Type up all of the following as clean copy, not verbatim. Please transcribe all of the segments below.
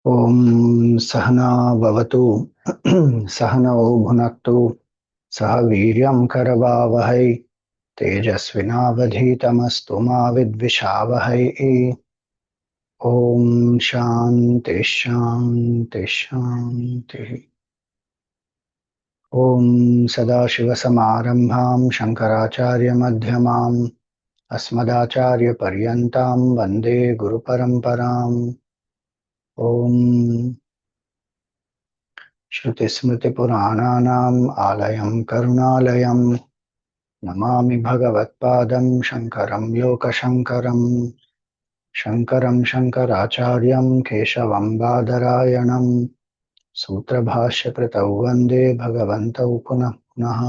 ॐ सहना भवतु सहनौ भुनक्तु सह वीर्यं करवावहै तेजस्विनावधीतमस्तु मा विद्विषावहै। ॐ शान्ति शान्ति शान्तिः। ॐ सदाशिवसमारम्भां शङ्कराचार्यमध्यमाम् अस्मदाचार्यपर्यन्तां वन्दे गुरुपरम्पराम्। ॐ श्रुतिस्मृतिपुराणानाम् आलयं करुणालयं नमामि भगवत्पादं शङ्करं लोकशङ्करम्। शङ्करं शङ्कराचार्यं केशवं बादरायणं सूत्रभाष्यकृतौ वन्दे भगवन्तौ पुनः पुनः।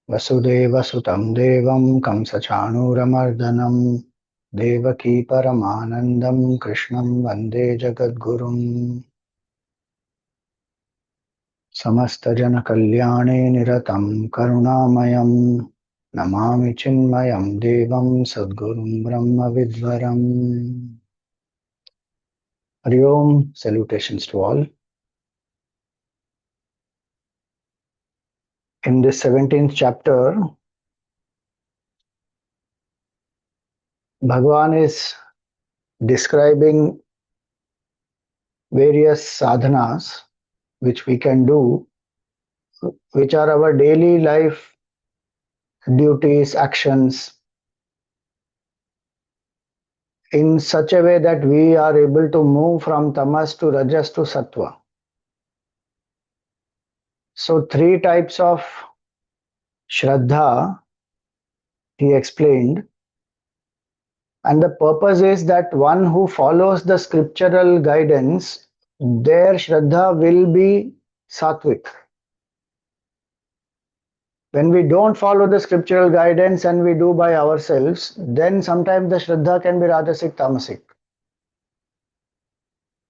वसुदेवसुतं देवं कंसचाणूरमर्दनं देवकी परमानन्दं कृष्णं वन्दे जगद्गुरुम्। समस्तजनकल्याणे निरतं करुणामयं नमामि चिन्मयं देवं सद्गुरुं ब्रह्मविद्वरम्। Hari Om, salutations to all. In this 17th chapter, Bhagavan is describing various sadhanas which we can do, which are our daily life duties, actions, in such a way that we are able to move from tamas to rajas to sattva. So three types of Shraddha he explained, and the purpose is that one who follows the scriptural guidance, their Shraddha will be sattvic. When we don't follow the scriptural guidance and we do by ourselves, then sometimes the Shraddha can be rajasic, tamasic.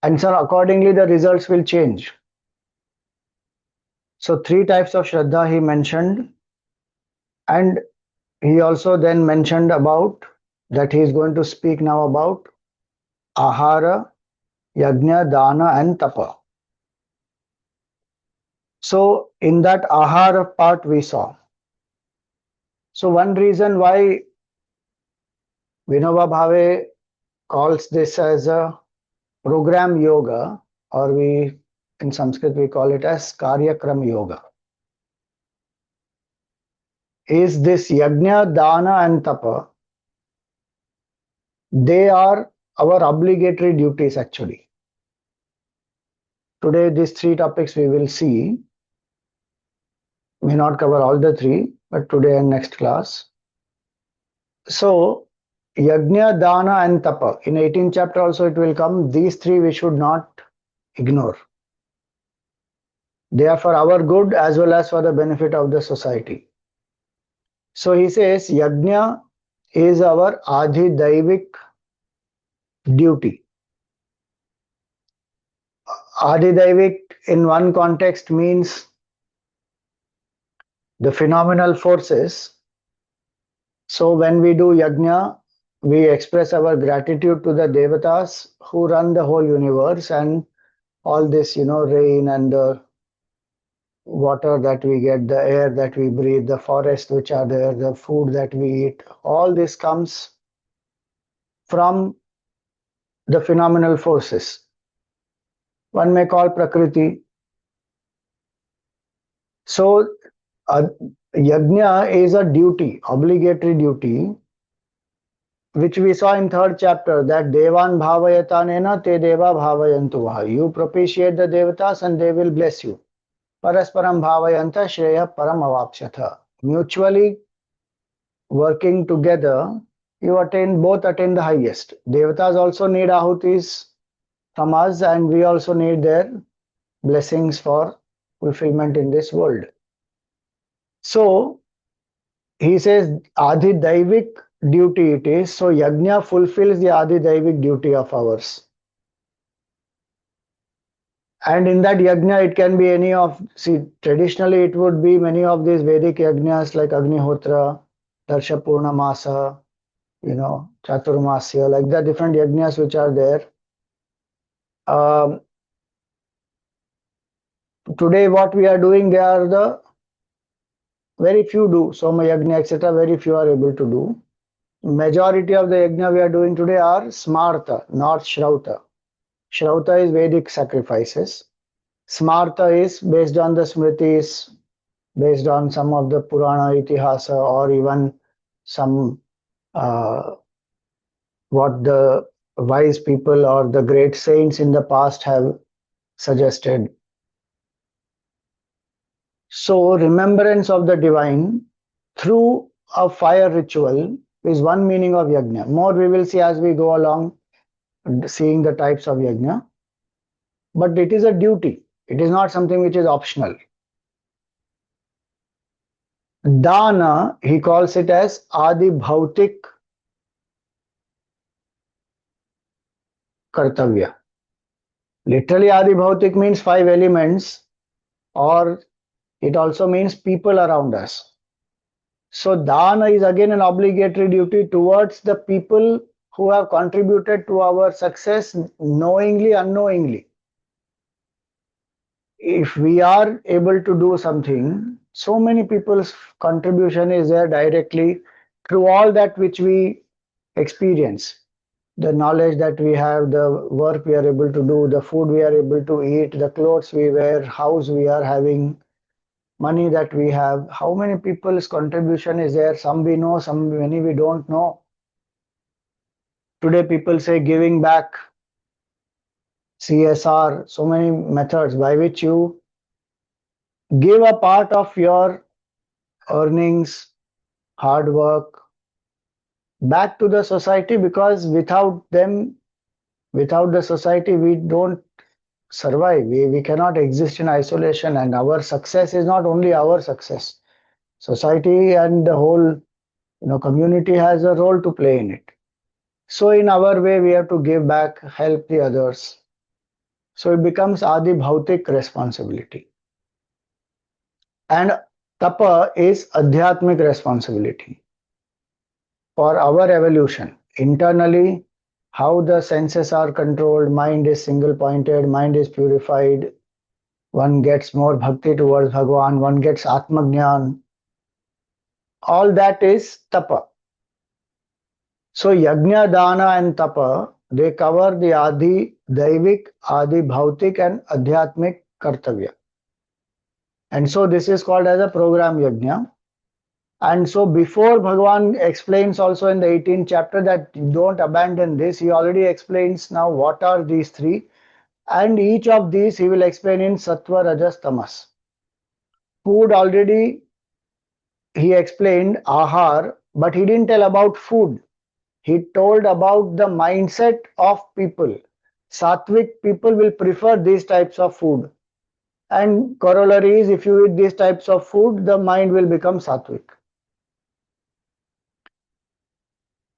And so accordingly the results will change. So three types of Shraddha he mentioned, and he also then mentioned about that he is going to speak now about ahara, yajna, dana and tapa. So in that ahara part we saw. So one reason why Vinoba Bhave calls this as a program yoga, or in Sanskrit we call it as karyakram yoga, is this yajna, dana and tapa. They are our obligatory duties actually. Today these three topics we will see. May not cover all the three, but today and next class. So yajna, dana and tapa, in 18th chapter also it will come. These three we should not ignore. They are for our good as well as for the benefit of the society. So he says yajna is our adhidaivik duty. Adhidaivik in one context means the phenomenal forces. So when we do yajna, we express our gratitude to the devatas who run the whole universe, and all this, rain and the water that we get, the air that we breathe, the forests which are there, the food that we eat, all this comes from the phenomenal forces. One may call Prakriti. So yajna is a duty, obligatory duty, which we saw in 3rd chapter, that devan bhavayatanena te deva bhavayantu vaha. You propitiate the devatas and they will bless you. Parasparam bhavayanta shreya param avapsyatha. Mutually working together, both attain the highest. Devatas also need ahutis from us, and we also need their blessings for fulfillment in this world. So he says adhidaivik duty it is. So yajna fulfills the adhidaivik duty of ours. And in that yajna, it can be any of, traditionally it would be many of these Vedic yajnas like Agnihotra, Darsha Purnamasa, Chaturmasya, like the different yajnas which are there. Um, Today what we are doing, they are the very few do. Soma Yagna, etc. Very few are able to do. Majority of the yajna we are doing today are smarta, not shrauta. Shrauta is Vedic sacrifices. Smarta is based on the smritis, based on some of the Purana Itihasa, or even some what the wise people or the great saints in the past have suggested. So, remembrance of the divine through a fire ritual is one meaning of yajna. More we will see as we go along, seeing the types of yajna. But it is a duty, it is not something which is optional. Dana, he calls it as Adi Bhautik Kartavya. Literally, Adi Bhautik means five elements, or it also means people around us. So, Dana is again an obligatory duty towards the people who have contributed to our success knowingly, unknowingly. If we are able to do something, so many people's contribution is there directly through all that which we experience. The knowledge that we have, the work we are able to do, the food we are able to eat, the clothes we wear, house we are having, money that we have. How many people's contribution is there? Some we know, some many we don't know. Today people say giving back, CSR, so many methods by which you give a part of your earnings, hard work back to the society, because without them, without the society, we don't survive. We cannot exist in isolation, and our success is not only our success. Society and the whole community has a role to play in it. So in our way, we have to give back, help the others. So it becomes Adi Bhautik responsibility. And Tapa is Adhyatmic responsibility for our evolution. Internally, how the senses are controlled, mind is single pointed, mind is purified, one gets more bhakti towards Bhagwan, one gets Atmagnan. All that is Tapa. So Yajna, Dana and Tapa, they cover the Adi Daivik, Adi Bhautik and Adhyatmic Kartavya. And so this is called as a program Yajna. And so before Bhagwan explains also in the 18th chapter that don't abandon this, he already explains now what are these three. And each of these he will explain in Sattva, Rajas, Tamas. Food already he explained, Ahar, but he didn't tell about food. He told about the mindset of people. Sattvic people will prefer these types of food. And corollary is, if you eat these types of food, the mind will become sattvic.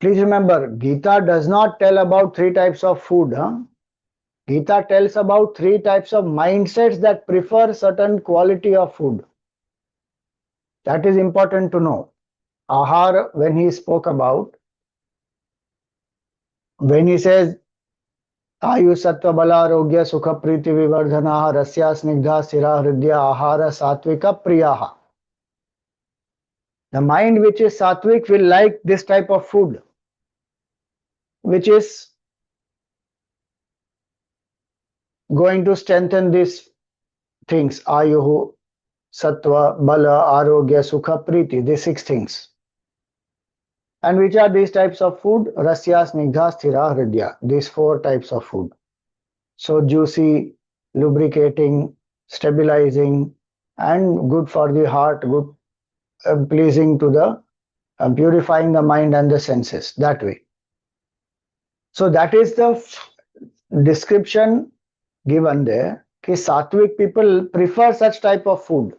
Please remember, Gita does not tell about three types of food. Gita tells about three types of mindsets that prefer certain quality of food. That is important to know. Ahar, when he spoke about, when he says, Ayu Sattva Bala Arogya Sukha Priti Vivardhanaha Rasya Snigdha Sthira Hridya Ahara Satvika Priyaha. The mind which is sattvic will like this type of food, which is going to strengthen these things. Ayuhu, Sattva, Bala, Arogya, Sukha, Priti, these six things. And which are these types of food? Rasya, Snigdha, Sthira, Hridya. These four types of food. So juicy, lubricating, stabilizing, and good for the heart, good, pleasing to the, purifying the mind and the senses, that way. So that is the description given there. Ki sattvic people prefer such type of food.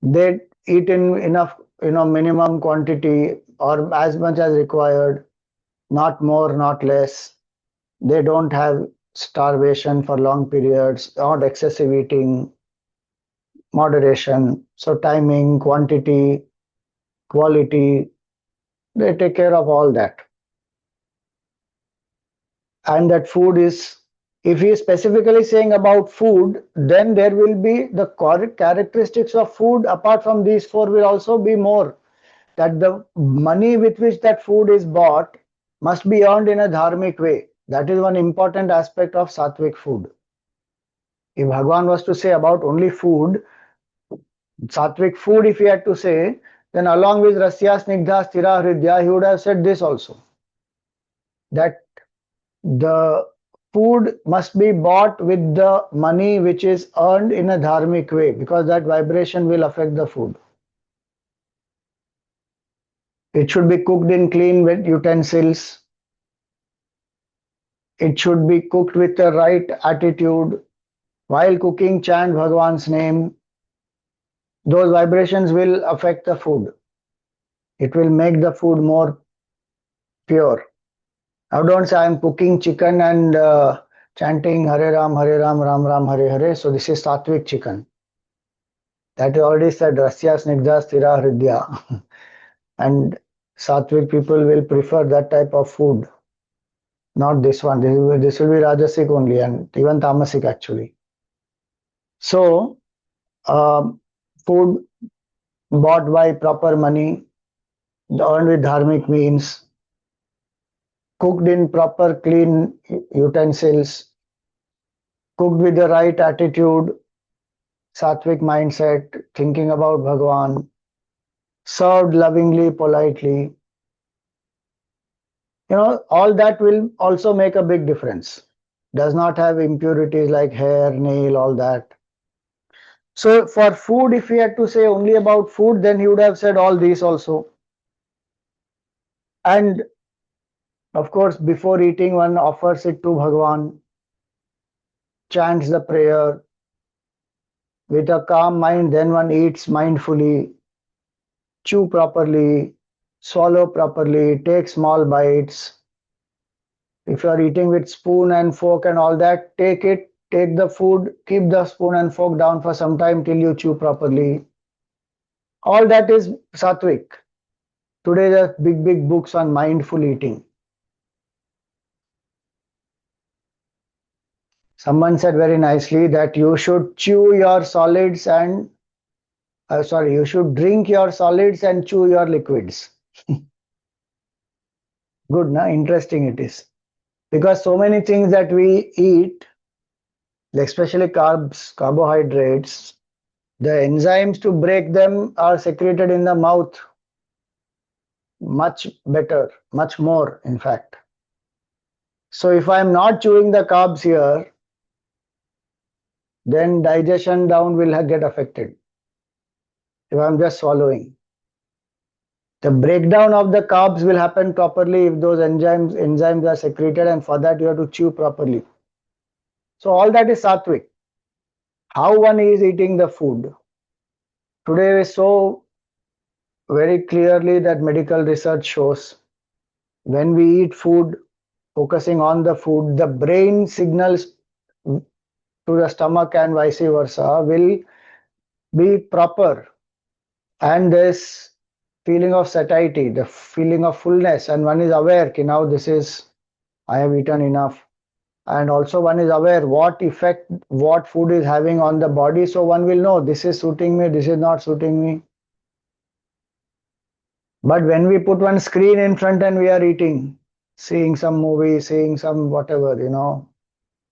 They eat in enough, minimum quantity or as much as required, not more, not less. They don't have starvation for long periods, not excessive eating, moderation. So timing, quantity, quality, they take care of all that. And that food is If he is specifically saying about food, then there will be the characteristics of food apart from these four will also be more. That the money with which that food is bought must be earned in a dharmic way. That is one important aspect of sattvic food. If Bhagwan was to say about only food, sattvic food, if he had to say, then along with rasya snigdha sthira hridya, he would have said this also. That the food must be bought with the money which is earned in a dharmic way, because that vibration will affect the food. It should be cooked in clean utensils. It should be cooked with the right attitude. While cooking, chant Bhagwan's name. Those vibrations will affect the food. It will make the food more pure. Now don't say I'm cooking chicken and chanting Hare Ram, Ram Ram, Hare Hare. So this is sattvic chicken. That is already said, Rasya Snigdha Sthira Hridya. And sattvic people will prefer that type of food, not this one. This will be Rajasic only and even Tamasic actually. So, food bought by proper money, earned with dharmic means, cooked in proper clean utensils, cooked with the right attitude, sattvic mindset, thinking about Bhagwan, served lovingly, politely. All that will also make a big difference. Does not have impurities like hair, nail, all that. So for food, if he had to say only about food, then he would have said all these also. And of course, before eating, one offers it to Bhagwan, chants the prayer with a calm mind, then one eats mindfully, chew properly, swallow properly, take small bites. If you are eating with spoon and fork and all that, take the food, keep the spoon and fork down for some time till you chew properly. All that is sattvic. Today there are big books on mindful eating. Someone said very nicely that you should chew your solids and you should drink your solids and chew your liquids. Good, na? Interesting it is. Because so many things that we eat, especially carbs, carbohydrates, the enzymes to break them are secreted in the mouth much better, much more, in fact. So if I'm not chewing the carbs here, then digestion down will get affected. If I'm just swallowing, the breakdown of the carbs will happen properly if those enzymes are secreted, and for that you have to chew properly. So all that is sattvic. How one is eating the food. Today we saw very clearly that medical research shows when we eat food, focusing on the food, the brain signals to the stomach and vice versa will be proper, and this feeling of satiety, the feeling of fullness, and one is aware that now this is, I have eaten enough, and also one is aware what effect what food is having on the body, so one will know this is suiting me, this is not suiting me. But when we put one screen in front and we are eating, seeing some movie, seeing some whatever,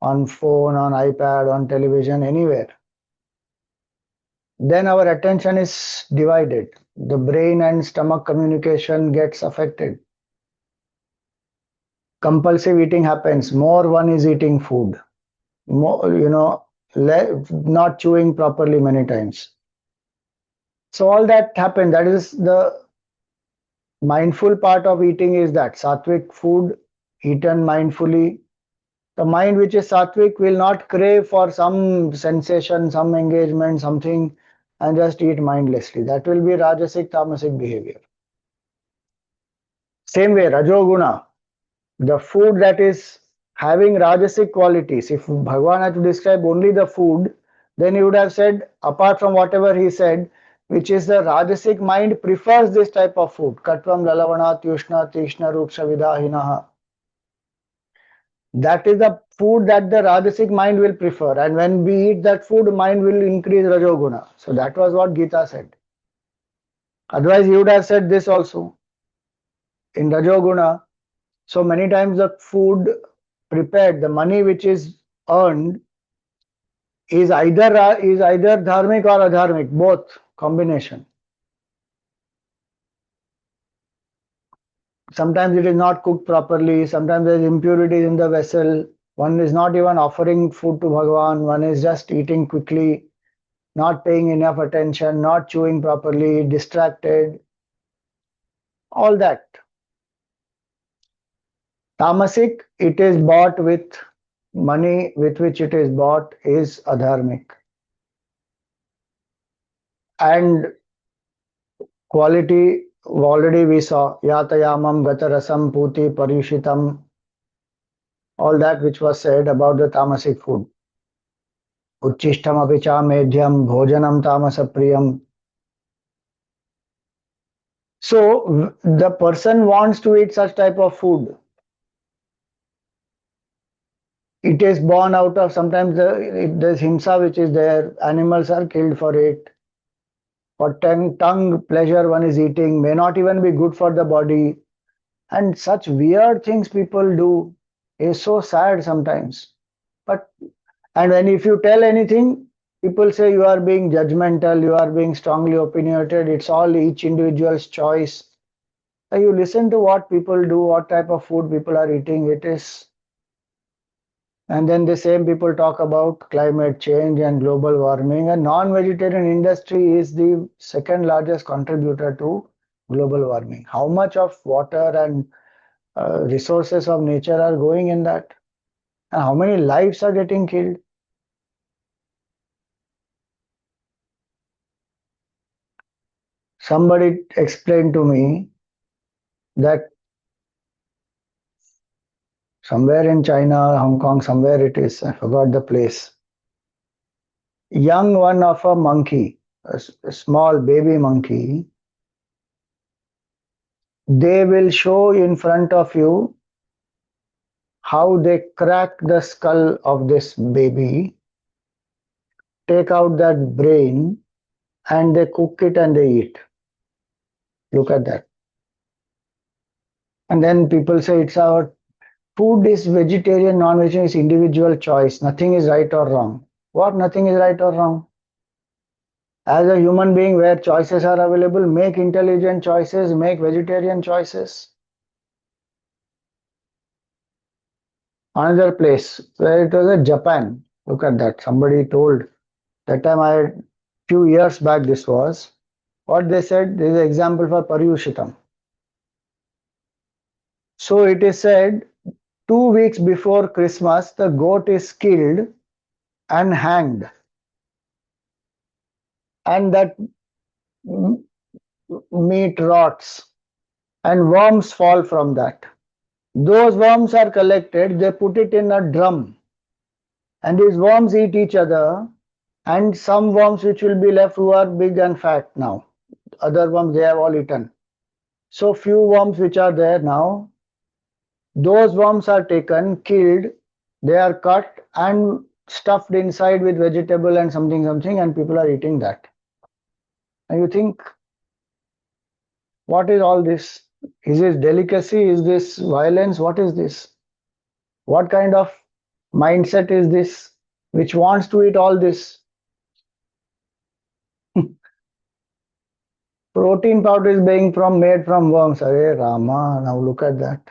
on phone, on iPad, on television, anywhere, then our attention is divided. The brain and stomach communication gets affected. Compulsive eating happens. More one is eating food. More, not chewing properly many times. So all that happens. That is the mindful part of eating, is that sattvic food eaten mindfully. The mind which is sattvic will not crave for some sensation, some engagement, something, and just eat mindlessly. That will be rajasic, tamasic behavior. Same way, rajoguna, the food that is having rajasic qualities. If Bhagwan had to describe only the food, then he would have said, apart from whatever he said, which is the rajasic mind prefers this type of food. Katvam lalavana tyushna tishna rupsha vidahinaha. That is the food that the Rajasic mind will prefer. And when we eat that food, mind will increase Rajoguna. So that was what Gita said. Otherwise, he would have said this also in Rajoguna. So many times the food prepared, the money which is earned is either dharmic or adharmic, both combination. Sometimes it is not cooked properly, sometimes there is impurities in the vessel. One is not even offering food to Bhagavan, one is just eating quickly, not paying enough attention, not chewing properly, distracted, all that. Tamasic, it is bought with money with which it is bought is adharmic. And quality, already we saw yatayamam, gatarasam, puti, paryushitam, all that which was said about the tamasic food. Uchishtam apicha medhyam, bhojanam tamasapriyam. So the person wants to eat such type of food. It is born out of sometimes there's himsa which is there, animals are killed for it. For tongue pleasure one is eating, may not even be good for the body. And such weird things people do is so sad sometimes. But and when if you tell anything, people say you are being judgmental, you are being strongly opinionated, it's all each individual's choice. You listen to what people do, what type of food people are eating, it is. And then the same people talk about climate change and global warming. And non-vegetarian industry is the second largest contributor to global warming. How much of water and resources of nature are going in that? And how many lives are getting killed? Somebody explained to me that somewhere in China, Hong Kong, somewhere it is, I forgot the place. Young one of a monkey, a small baby monkey, they will show in front of you how they crack the skull of this baby, take out that brain, and they cook it and they eat. Look at that. And then people say it's our food is vegetarian, non-vegetarian is individual choice. Nothing is right or wrong. What nothing is right or wrong? As a human being where choices are available, make intelligent choices, make vegetarian choices. Another place where it was a Japan. Look at that. Somebody told that time few years back this was. What they said, this is an example for Paryushitam. So it is said 2 weeks before Christmas, the goat is killed and hanged. And that meat rots and worms fall from that. Those worms are collected, they put it in a drum, and these worms eat each other, and some worms which will be left who are big and fat now. Other worms they have all eaten. So few worms which are there now, those worms are taken, killed, they are cut and stuffed inside with vegetable and something, and people are eating that. And you think, what is all this? Is this delicacy? Is this violence? What is this? What kind of mindset is this which wants to eat all this? Protein powder is being made from worms. Arey Rama, now look at that.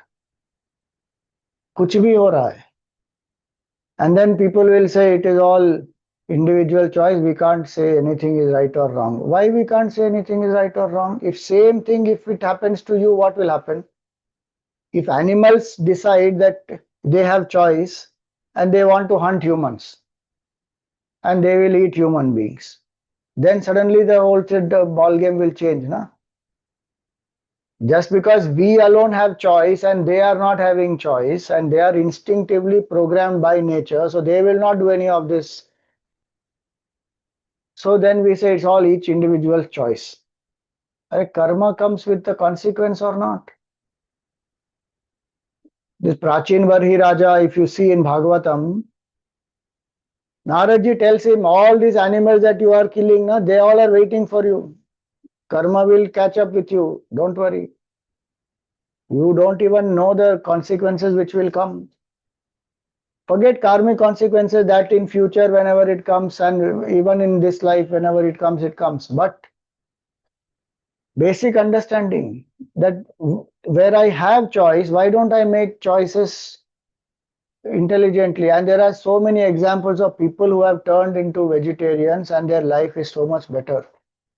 कुछ भी हो रहा है. And then people will say it is all individual choice. We can't say anything is right or wrong. Why we can't say anything is right or wrong? If same thing, if it happens to you, what will happen? If animals decide that they have choice and they want to hunt humans and they will eat human beings, then suddenly the whole ball game will change, na? Just because we alone have choice and they are not having choice and they are instinctively programmed by nature, so they will not do any of this. So then we say it's all each individual choice. Karma comes with the consequence or not? This Prachin Varhi Raja, if you see in Bhagavatam, Naradji tells him, all these animals that you are killing, na, they all are waiting for you. Karma will catch up with you. Don't worry. You don't even know the consequences which will come. Forget karmic consequences that in future, whenever it comes, and even in this life, whenever it comes, it comes. But basic understanding that where I have choice, why don't I make choices intelligently? And there are so many examples of people who have turned into vegetarians and their life is so much better,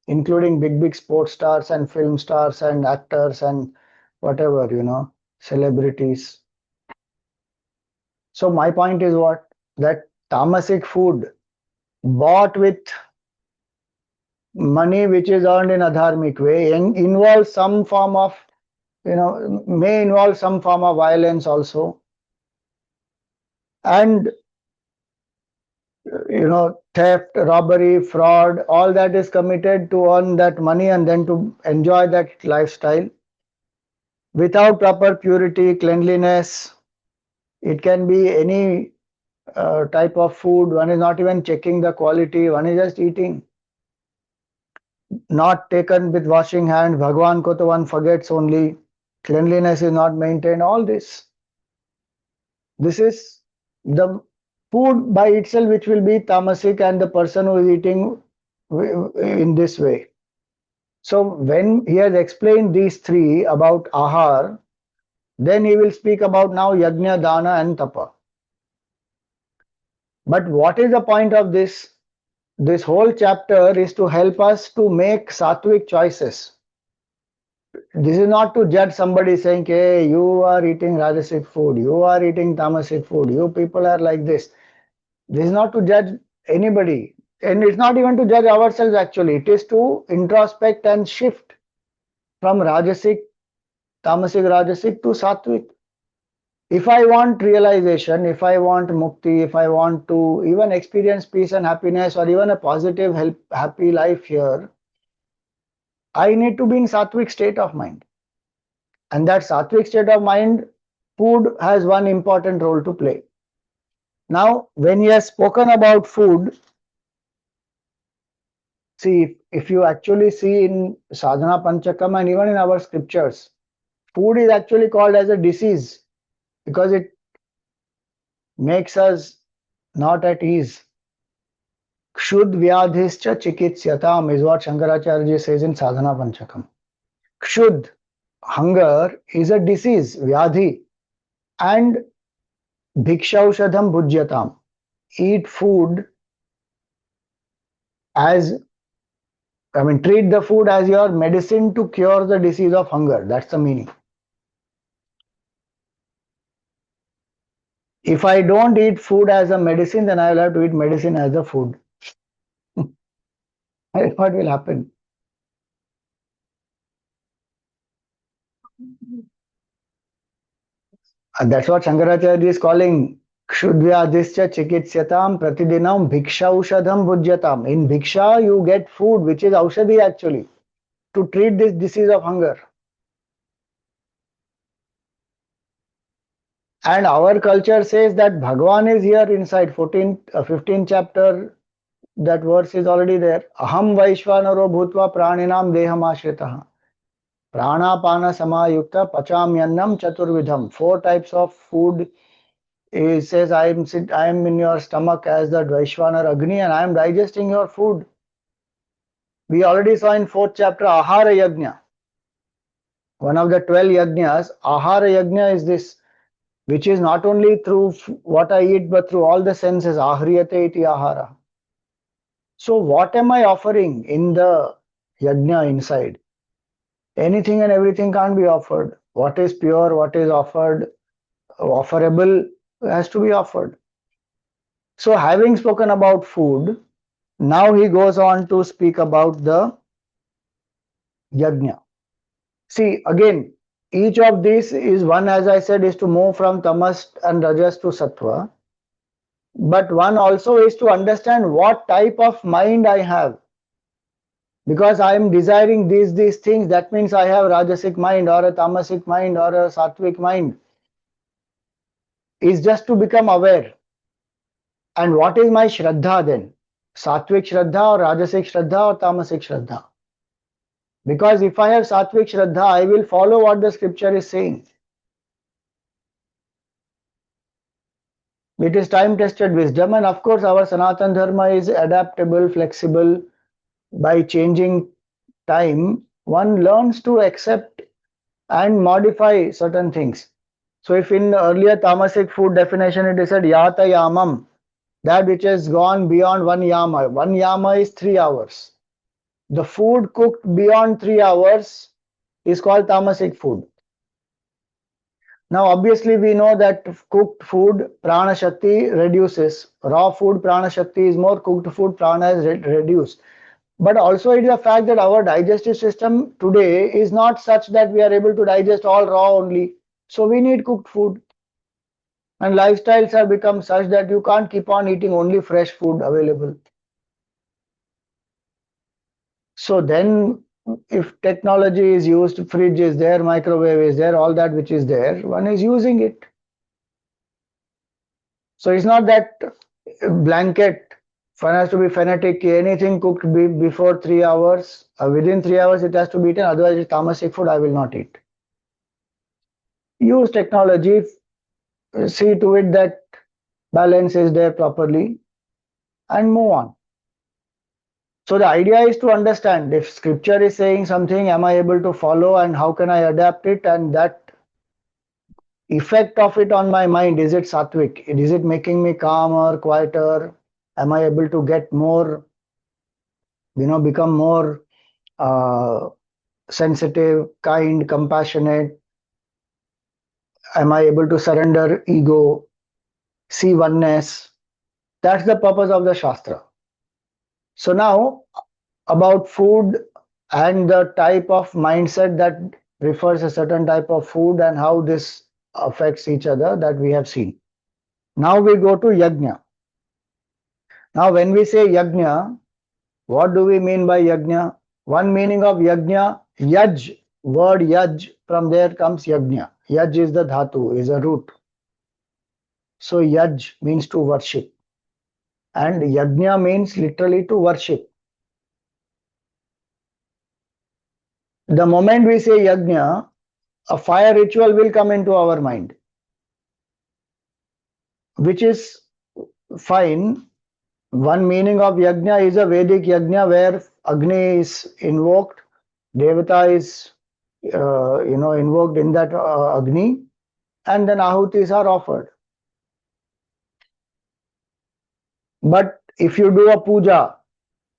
including big sports stars and film stars and actors and whatever, celebrities. So my point is what? That tamasic food bought with money which is earned in a dharmic way involves some form of, may involve some form of violence also. And theft, robbery, fraud, all that is committed to earn that money and then to enjoy that lifestyle without proper purity, cleanliness. It can be any type of food. One is not even checking the quality, one is just eating. Not taken with washing hands. Bhagwan ko to one forgets only. Cleanliness is not maintained. All this. This is the food by itself which will be tamasic, and the person who is eating in this way. So when he has explained these three about ahar, then he will speak about now yajna, dana and tapa. But what is the point of this? This whole chapter is to help us to make sattvic choices. This is not to judge somebody saying, hey, you are eating rajasic food, you are eating tamasic food, you people are like this. This is not to judge anybody. And it's not even to judge ourselves actually. It is to introspect and shift from rajasic, tamasic, rajasic to sattvic. If I want realization, if I want mukti, if I want to even experience peace and happiness or even a positive, happy life here, I need to be in sattvic state of mind. And that sattvic state of mind, food has one important role to play. Now, when he has spoken about food, see, if you actually see in Sadhana Panchakam and even in our scriptures, food is actually called as a disease because it makes us not at ease. Kshud vyadhischa chikitsyatam is what Shankaracharya says in Sadhana Panchakam. Kshud, hunger, is a disease, vyadhi, and bhikshaushadham bhujyatam. Eat food as, treat the food as your medicine to cure the disease of hunger. That's the meaning. If I don't eat food as a medicine, then I will have to eat medicine as a food. What will happen? And that's what Shankaracharya is calling Kshudvyadhischa chikitsyatam pratidinam bhikshaushadham bhujyatam. In bhiksha, you get food, which is aushadhi actually, to treat this disease of hunger. And our culture says that Bhagwan is here inside 15th chapter. That verse is already there. Aham Vaishvanaro Bhutva Praninam Deham Ashritaha. Pranapana Samayukta Pachamyannam Chaturvidham. Four types of food. He says, I am in your stomach as the Vaishvanar Agni and I am digesting your food. We already saw in 4th chapter Ahara Yajna. One of the 12 yajnas, Ahara Yajna is this, which is not only through what I eat but through all the senses. Ahriyate iti ahara. So what am I offering in the yajna inside? Anything and everything can't be offered. What is pure, what is offerable has to be offered. So having spoken about food, now he goes on to speak about the yajna. See, again, each of these is one, as I said, is to move from tamas and rajas to sattva. But one also is to understand what type of mind I have. Because I am desiring these things, that means I have rajasic mind or a tamasic mind or a sattvic mind. is just to become aware. And what is my Shraddha then? Satvik Shraddha or Rajasic Shraddha or Tamasic Shraddha? Because if I have Satvik Shraddha, I will follow what the scripture is saying. It is time tested wisdom, and of course, our Sanatan Dharma is adaptable, flexible. By changing time, one learns to accept and modify certain things. So, if in the earlier tamasic food definition it is said yata yamam, that which has gone beyond one yama is 3 hours. The food cooked beyond 3 hours is called tamasic food. Now, obviously, we know that cooked food prana shakti reduces. Raw food prana shakti is more, cooked food prana is reduced. But also, it is a fact that our digestive system today is not such that we are able to digest all raw only. So, we need cooked food. And lifestyles have become such that you can't keep on eating only fresh food available. So, then if technology is used, fridge is there, microwave is there, all that which is there, one is using it. So it's not that blanket one has to be fanatic. Anything cooked before 3 hours, within 3 hours, it has to be eaten. Otherwise, it's tamasic food. I will not eat. Use technology. See to it that balance is there properly, and move on. So the idea is to understand if scripture is saying something, am I able to follow, and how can I adapt it, and that effect of it on my mind, is it sattvic? Is it making me calmer, quieter? Am I able to get more, become more sensitive, kind, compassionate? Am I able to surrender ego, see oneness? That's the purpose of the Shastra. So now about food and the type of mindset that prefers a certain type of food and how this affects each other, that we have seen. Now we go to yajna. Now when we say yajna, what do we mean by yajna? One meaning of yajna, yaj, word yaj, from there comes yajna. Yaj is the dhatu, is a root. So yaj means to worship. And yajna means literally to worship. The moment we say yajna, a fire ritual will come into our mind, which is fine. One meaning of yajna is a Vedic yajna where Agni is invoked, Devata is invoked in that Agni, and then ahutis are offered. But if you do a puja,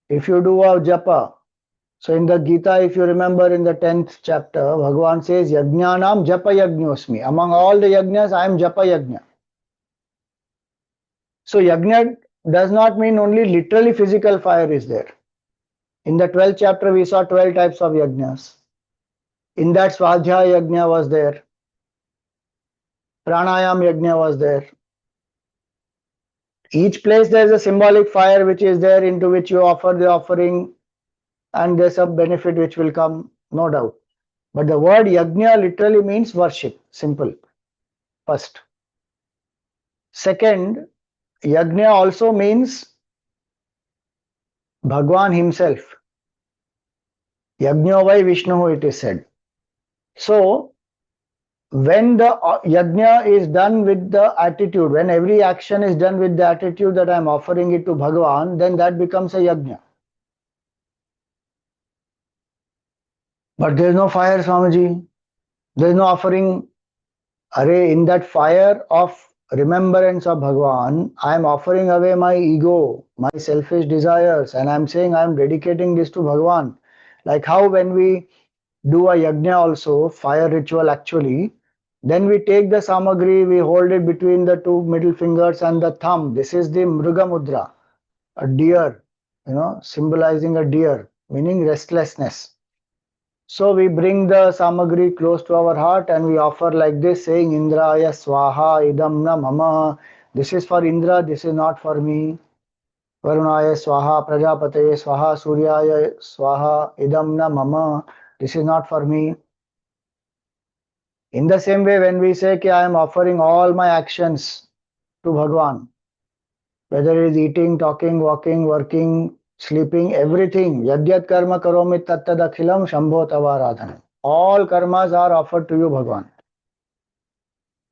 if you do a japa, so in the Gita, if you remember in the 10th chapter, Bhagavan says, Yajnanam japa yajñosmi. Among all the yajnas, I am japa yajna. So yajna does not mean only literally physical fire is there. In the 12th chapter, we saw 12 types of yajnas. In that, Swadhyaya yajna was there. Pranayam yajna was there. Each place there is a symbolic fire which is there, into which you offer the offering, and there's a benefit which will come, no doubt. But the word yajna literally means worship, simple. First. Second, yajna also means Bhagwan himself. Yajna vai Vishnu, it is said. So, when the yajna is done with the attitude, when every action is done with the attitude that I am offering it to Bhagwan, then that becomes a yajna. But there is no fire, Swamiji. There is no offering. In that fire of remembrance of Bhagwan, I am offering away my ego, my selfish desires, and I am saying I am dedicating this to Bhagwan. Like how when we do a yajna also, fire ritual actually, then we take the samagri, we hold it between the two middle fingers and the thumb. This is the Mruga Mudra, a deer, symbolizing a deer, meaning restlessness. So we bring the samagri close to our heart and we offer like this, saying Indraya Swaha Idam na Mama. This is for Indra, this is not for me. Varunaya Swaha Prajapataye Swaha Suryaya Swaha Idam na Mama. This is not for me. In the same way, when we say that I am offering all my actions to Bhagwan, whether it is eating, talking, walking, working, sleeping, everything, yadyat karma karomi tattad akhilam shambho tavaradhanam. All karmas are offered to you, Bhagwan.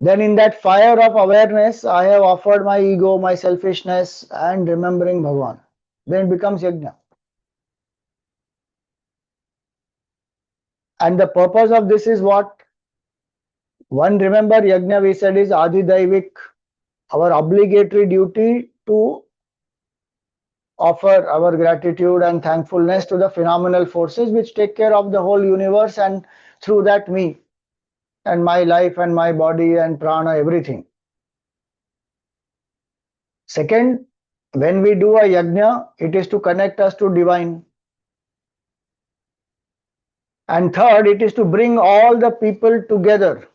Then in that fire of awareness, I have offered my ego, my selfishness, and remembering Bhagwan. Then it becomes yajna. And the purpose of this is what? One, remember, yajna we said is Adidaivik, our obligatory duty to offer our gratitude and thankfulness to the phenomenal forces which take care of the whole universe, and through that me and my life and my body and prana, everything. Second, when we do a yajna, it is to connect us to divine. And third, it is to bring all the people together.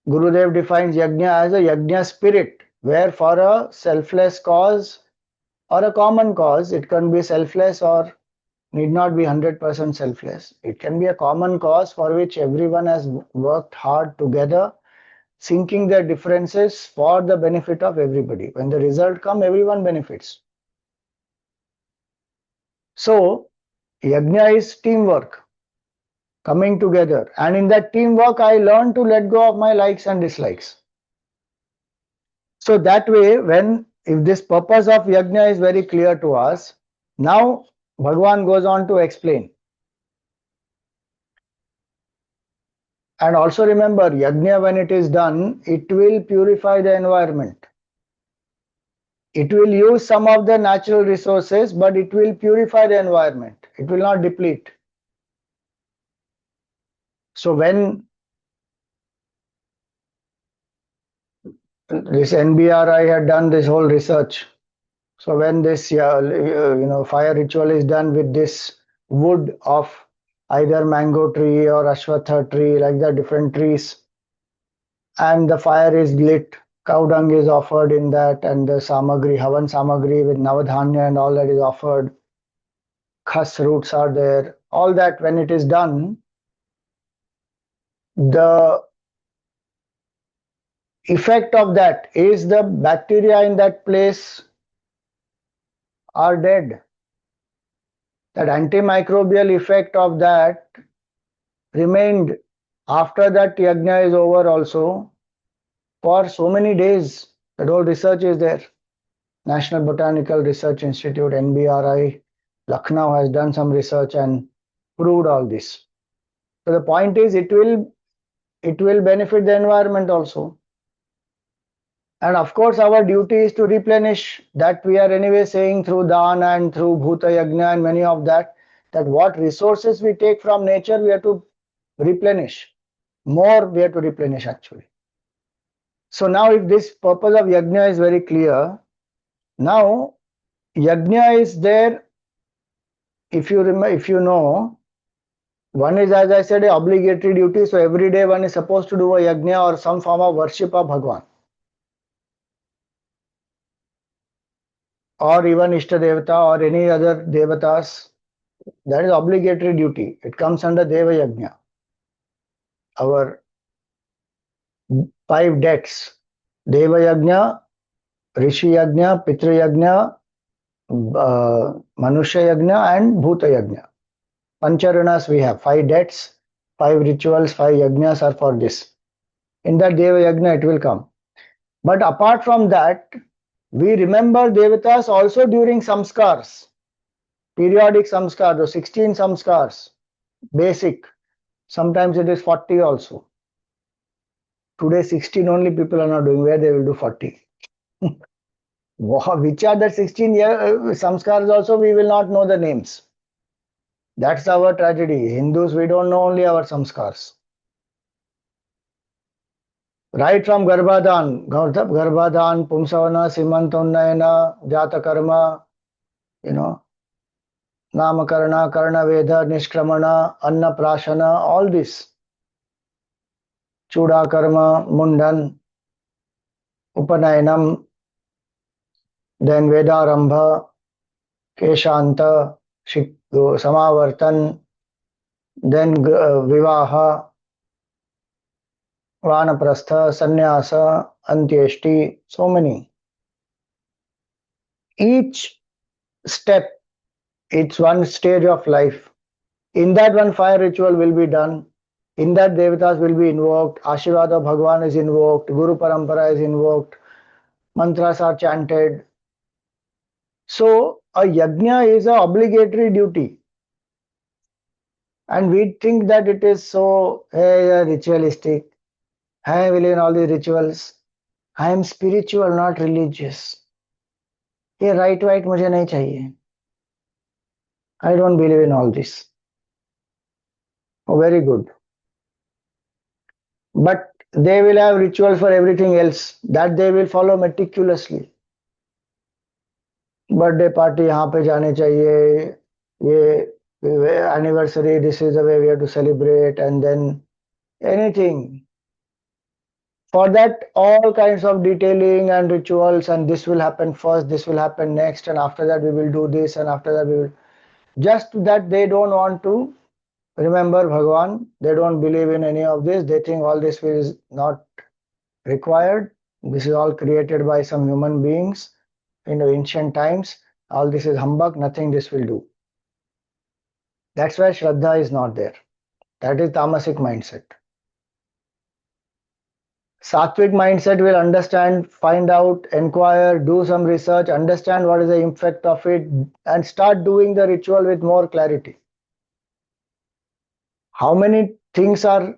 Gurudev defines yajna as a yajna spirit, where for a selfless cause or a common cause, it can be selfless or need not be 100% selfless. It can be a common cause for which everyone has worked hard together, sinking their differences for the benefit of everybody. When the result comes, everyone benefits. So, yajna is teamwork, coming together. And in that teamwork, I learn to let go of my likes and dislikes. So that way, if this purpose of yajna is very clear to us, now Bhagwan goes on to explain. And also remember, yajna, when it is done, it will purify the environment. It will use some of the natural resources, but it will purify the environment. It will not deplete. So when this NBRI had done this whole research, so when this fire ritual is done with this wood of either mango tree or ashwatha tree, like the different trees, and the fire is lit, cow dung is offered in that, and the samagri, havan samagri with navadhanya and all that is offered, khas roots are there, all that when it is done, the effect of that is the bacteria in that place are dead. That antimicrobial effect of that remained after that yajna is over also for so many days. That whole research is there. National Botanical Research Institute, NBRI, Lucknow has done some research and proved all this. So the point is, it will benefit the environment also. And of course, our duty is to replenish that we are anyway saying through Dana and through Bhuta Yajna and many of that what resources we take from nature, we have to replenish. More we have to replenish actually. So now if this purpose of Yajna is very clear, now Yajna is there, if you remember, if you know, one is, as I said, a obligatory duty. So every day one is supposed to do a Yajna or some form of worship of Bhagwan. Or even Ishta Devata or any other Devatas. That is obligatory duty. It comes under Deva Yajna. Our 5 debts: Deva Yajna, Rishi Yajna, Pitru Yajna, Manusha Yajna, and Bhuta Yajna. Pancharanas we have 5 debts, 5 rituals, 5 yajnas are for this. In that Deva Yajna it will come. But apart from that, we remember Devatas also during samskars, periodic samskar, the 16 samskars, basic. Sometimes it is 40 also. Today 16 only people are not doing, where they will do 40. Which are the 16 samskars also, we will not know the names. That's our tragedy. Hindus, we don't know only our samskars. Right from Garbhadan, Pumsavana, Simantonnayana, Jata Karma, Namakarana, Karna Veda, Nishkramana, Anna Prashana, all this. Chuda Karma, Mundan, Upanayanam, then Vedarambha, Keshanta, Samavartan, then Vivaha, Vanaprastha, Sannyasa, Antyeshti, so many. Each step, it's one stage of life. In that, one fire ritual will be done. In that, devatas will be invoked. Ashirvada Bhagwan is invoked. Guru Parampara is invoked. Mantras are chanted. So, a yajna is an obligatory duty. And we think that it is so ritualistic. I believe in all these rituals. I am spiritual, not religious. ये right white मुझे नहीं चाहिए. I don't believe in all this. Oh, very good. But they will have rituals for everything else that they will follow meticulously. Birthday party यहाँ पे जाने चाहिए, ये anniversary, this is the way we have to celebrate, and then anything. For that, all kinds of detailing and rituals, and this will happen first, this will happen next, and after that we will do this, and after that we will. Just that they don't want to remember Bhagwan, they don't believe in any of this, they think all this is not required. This is all created by some human beings in the ancient times. All this is humbug, nothing this will do. That's why Shraddha is not there. That is tamasic mindset. Sattvic mindset will understand, find out, inquire, do some research, understand what is the effect of it, and start doing the ritual with more clarity. How many things are,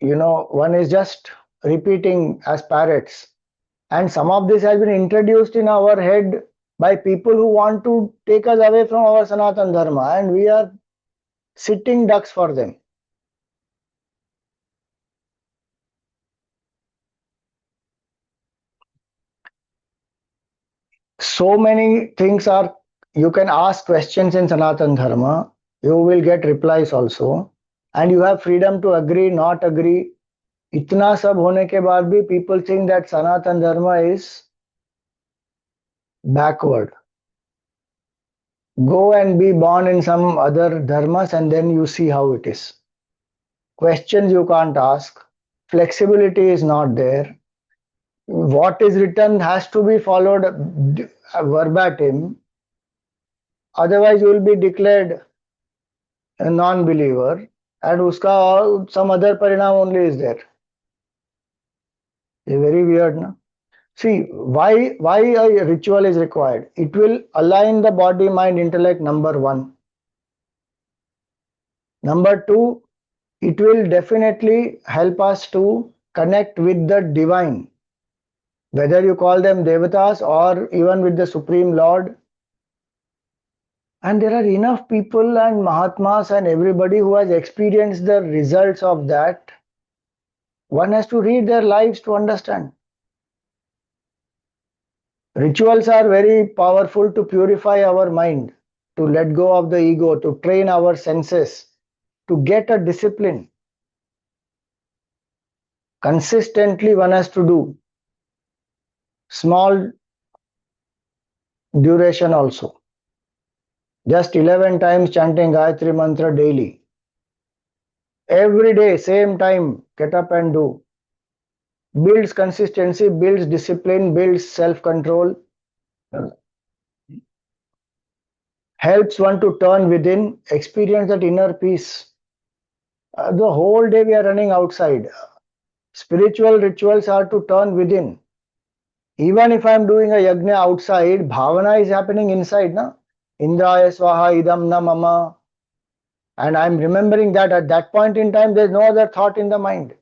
one is just repeating as parrots. And some of this has been introduced in our head by people who want to take us away from our Sanatan Dharma, and we are sitting ducks for them. So many things are, you can ask questions in Sanatan Dharma, you will get replies also, and you have freedom to agree, not agree. इतना सब होने के बाद भी people think that Sanatan Dharma is backward. Go and be born in some other dharmas and then you see how it is. Questions you can't ask, flexibility is not there. What is written has to be followed verbatim, otherwise you will be declared a non-believer, and uska some other parinam only is there. It's very weird, na? See, why a ritual is required? It will align the body, mind, intellect, number one. Number two, it will definitely help us to connect with the divine, whether you call them devatas or even with the Supreme Lord. And there are enough people and Mahatmas and everybody who has experienced the results of that. One has to read their lives to understand. Rituals are very powerful to purify our mind, to let go of the ego, to train our senses, to get a discipline. Consistently one has to do. Small duration also. Just 11 times chanting Gayatri Mantra daily. Every day, same time, get up and do. Builds consistency, builds discipline, builds self-control. Helps one to turn within, experience that inner peace. The whole day we are running outside. Spiritual rituals are to turn within. Even if I am doing a yajna outside, bhavana is happening inside, na? Indraya swaha idam na mama. And I am remembering that at that point in time, there is no other thought in the mind.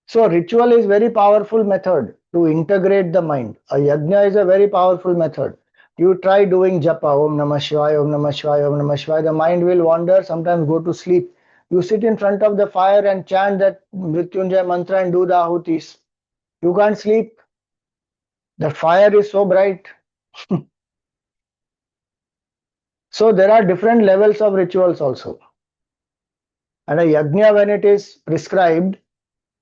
So ritual is very powerful method to integrate the mind. A yajna is a very powerful method. You try doing japa, Om Namah Shivaya, Om Namah Shivaya, Om Namah Shivaya. The mind will wander, sometimes go to sleep. You sit in front of the fire and chant that Mrityunjay mantra and do the ahutis. You can't sleep. The fire is so bright. So there are different levels of rituals also. And a yajna, when it is prescribed,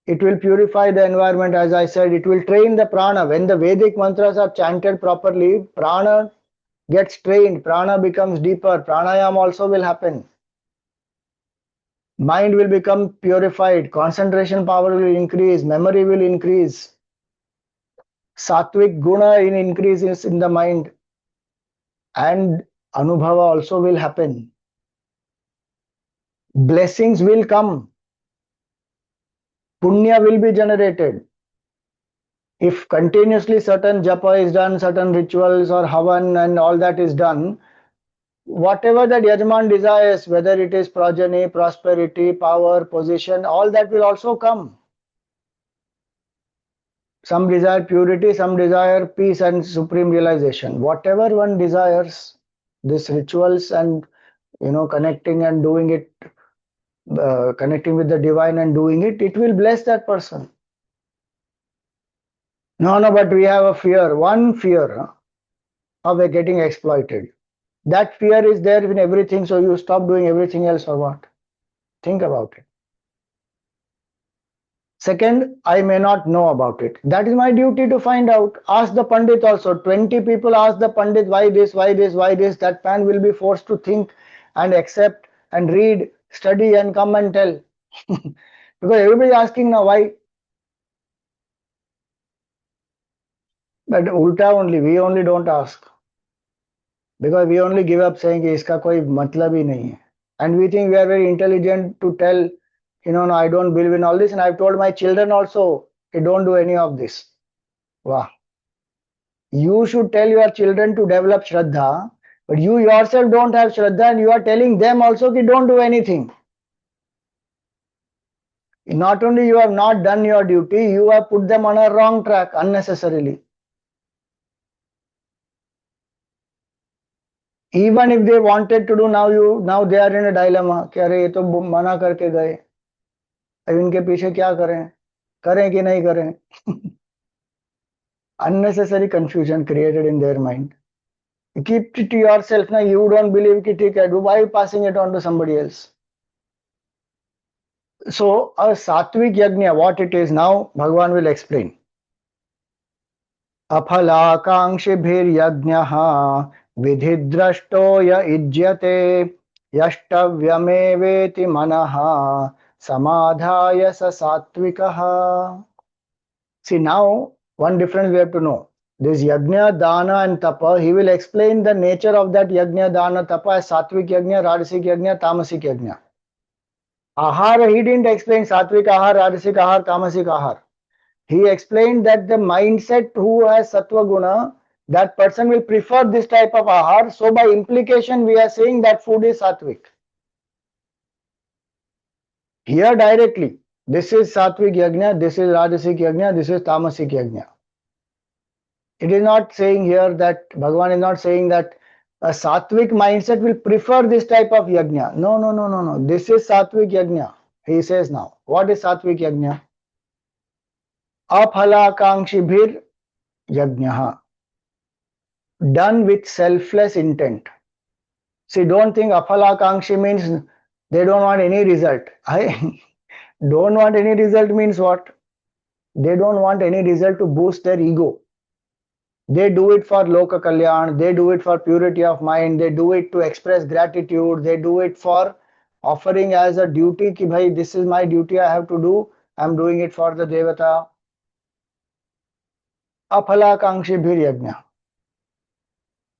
it will purify the environment, as I said, it will train the prana. When the Vedic mantras are chanted properly, prana gets trained, prana becomes deeper, pranayam also will happen. Mind will become purified, concentration power will increase, memory will increase, sattvic guna in increases in the mind, and anubhava also will happen. Blessings will come, punya will be generated. If continuously certain japa is done, certain rituals or havan and all that is done, whatever that Yajman desires, whether it is progeny, prosperity, power, position, all that will also come. Some desire purity, some desire peace and supreme realization. Whatever one desires, these rituals and connecting and doing it, connecting with the divine and doing it, it will bless that person. No, no, but we have a fear, one fear of getting exploited. That fear is there in everything, so you stop doing everything else or what? Think about it. Second, I may not know about it. That is my duty to find out. Ask the Pandit also. 20 people ask the Pandit why this, why this, why this. That man will be forced to think and accept and read, study and come and tell. Because everybody is asking now why. But ulta only, we only don't ask. Because we only give up saying कि इसका कोई मतलब ही नहीं है. And we think we are very intelligent to tell, no, I don't believe in all this. And I've told my children also, don't do any of this. Wow. You should tell your children to develop Shraddha, but you yourself don't have Shraddha and you are telling them also कि don't do anything. Not only you have not done your duty, you have put them on a wrong track unnecessarily. Even if they wanted to do, now they are in a dilemma कि अरे ये तो मना करके गए, अब इनके पीछे क्या करें कि नहीं करें. Unnecessary confusion created in their mind. Keep it to yourself. Now you don't believe कि ठीक है, why are you passing it on to somebody else? So a sattvic yajna, what it is now, Bhagavan will explain. Aphalakankshibhiryajnaha vidhidrashto ya ijyate yashtavyameveti manaha samadhaya sa sattvikaha. See, now one difference we have to know. This yajna, dana and tapa, he will explain the nature of that yajna, dana, tapa as sattvic yajna, rajasic yajna, tamasic yajna. Ahara, he didn't explain sattvic ahar, rajasic ahar, tamasic ahar. He explained that the mindset who has sattva guna, that person will prefer this type of ahar. So by implication, we are saying that food is sattvic. Here directly, this is sattvic yajna, this is rajasic yajna, this is tamasic yajna. It is not saying here that Bhagavan is not saying that a sattvic mindset will prefer this type of yajna. No, no, no, no, no. This is sattvic yajna. He says now. What is sattvic yajna? Aphalakankshibhir yajnaha. Done with selfless intent. See, don't think aphalakankshi means they don't want any result. I don't want any result means what? They don't want any result to boost their ego. They do it for Loka Kalyan, they do it for purity of mind, they do it to express gratitude, they do it for offering as a duty ki bhai, this is my duty I have to do, I am doing it for the Devata. Aphalakankshi bhir yajna.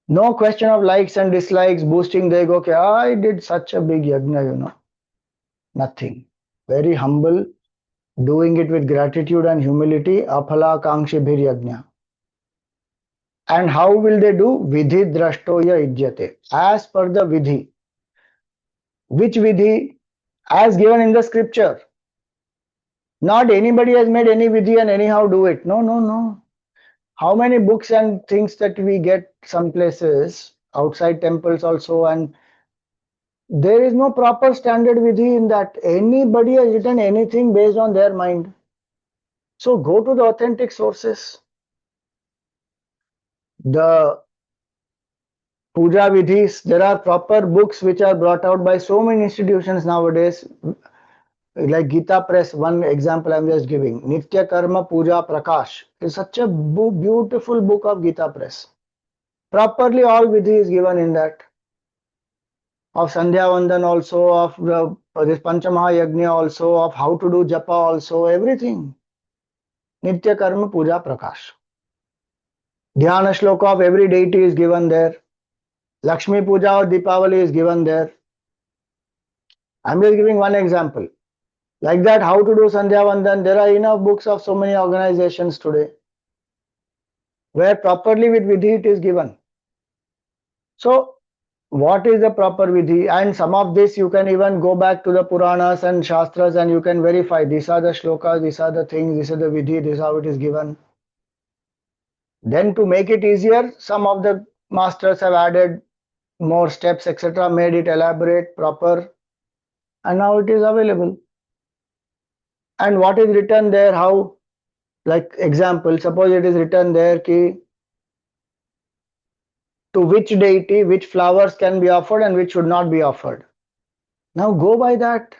No question of likes and dislikes, boosting the ego, कि I did such a big yajna, Nothing. Very humble, doing it with gratitude and humility, aphalakankshi bhir yajna. And how will they do? Vidhi drashtoya ijyate. As per the vidhi. Which vidhi? As given in the scripture. Not anybody has made any vidhi and anyhow do it. No, no, no. How many books and things that we get some places, outside temples also, and there is no proper standard vidhi in that. Anybody has written anything based on their mind. So go to the authentic sources. The puja vidhis, there are proper books which are brought out by so many institutions nowadays, like Gita Press. One example I'm just giving, Nitya Karma Puja Prakash is such a beautiful book of Gita Press. Properly all vidhi is given in that. Of Sandhya Vandan also, of this Panchamaha Yajna also, of how to do japa also, everything. Nitya Karma Puja Prakash. Dhyana Shloka of every deity is given there. Lakshmi Puja or Deepavali is given there. I'm just giving one example. Like that, how to do Sandhya Vandan. There are enough books of so many organizations today where properly with vidhi it is given. So, what is the proper vidhi? And some of this you can even go back to the Puranas and Shastras and you can verify these are the shlokas, these are the things, this is the vidhi, this is how it is given. Then to make it easier, some of the masters have added more steps, etc., made it elaborate, proper, and now it is available. And what is written there, how, like example, suppose it is written there ki to which deity which flowers can be offered and which should not be offered. Now go by that.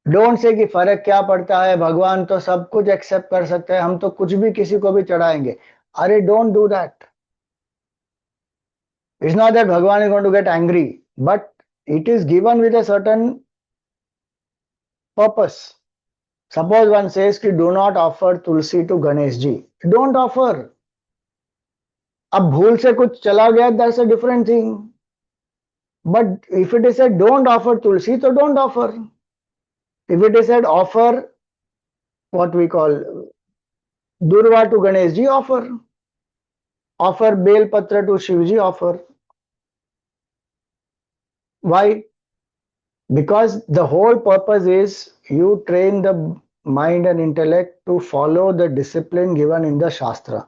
Don't say कि फर्क क्या पड़ता है, भगवान तो सब कुछ accept कर सकते हैं, हम तो कुछ भी किसी को भी चढ़ाएंगे. अरे don't do that. It's not that Bhagwan is going to get angry, but it is given with a certain purpose. Suppose one says कि do not offer tulsi to Ganesh ji, don't offer. अब भूल से कुछ चला गया, that's a different thing. But if it is said don't offer tulsi, तो don't offer. If it is said offer what we call Durva to Ganesh ji, offer. Offer Bel Patra to Shivji, offer. Why? Because the whole purpose is you train the mind and intellect to follow the discipline given in the Shastra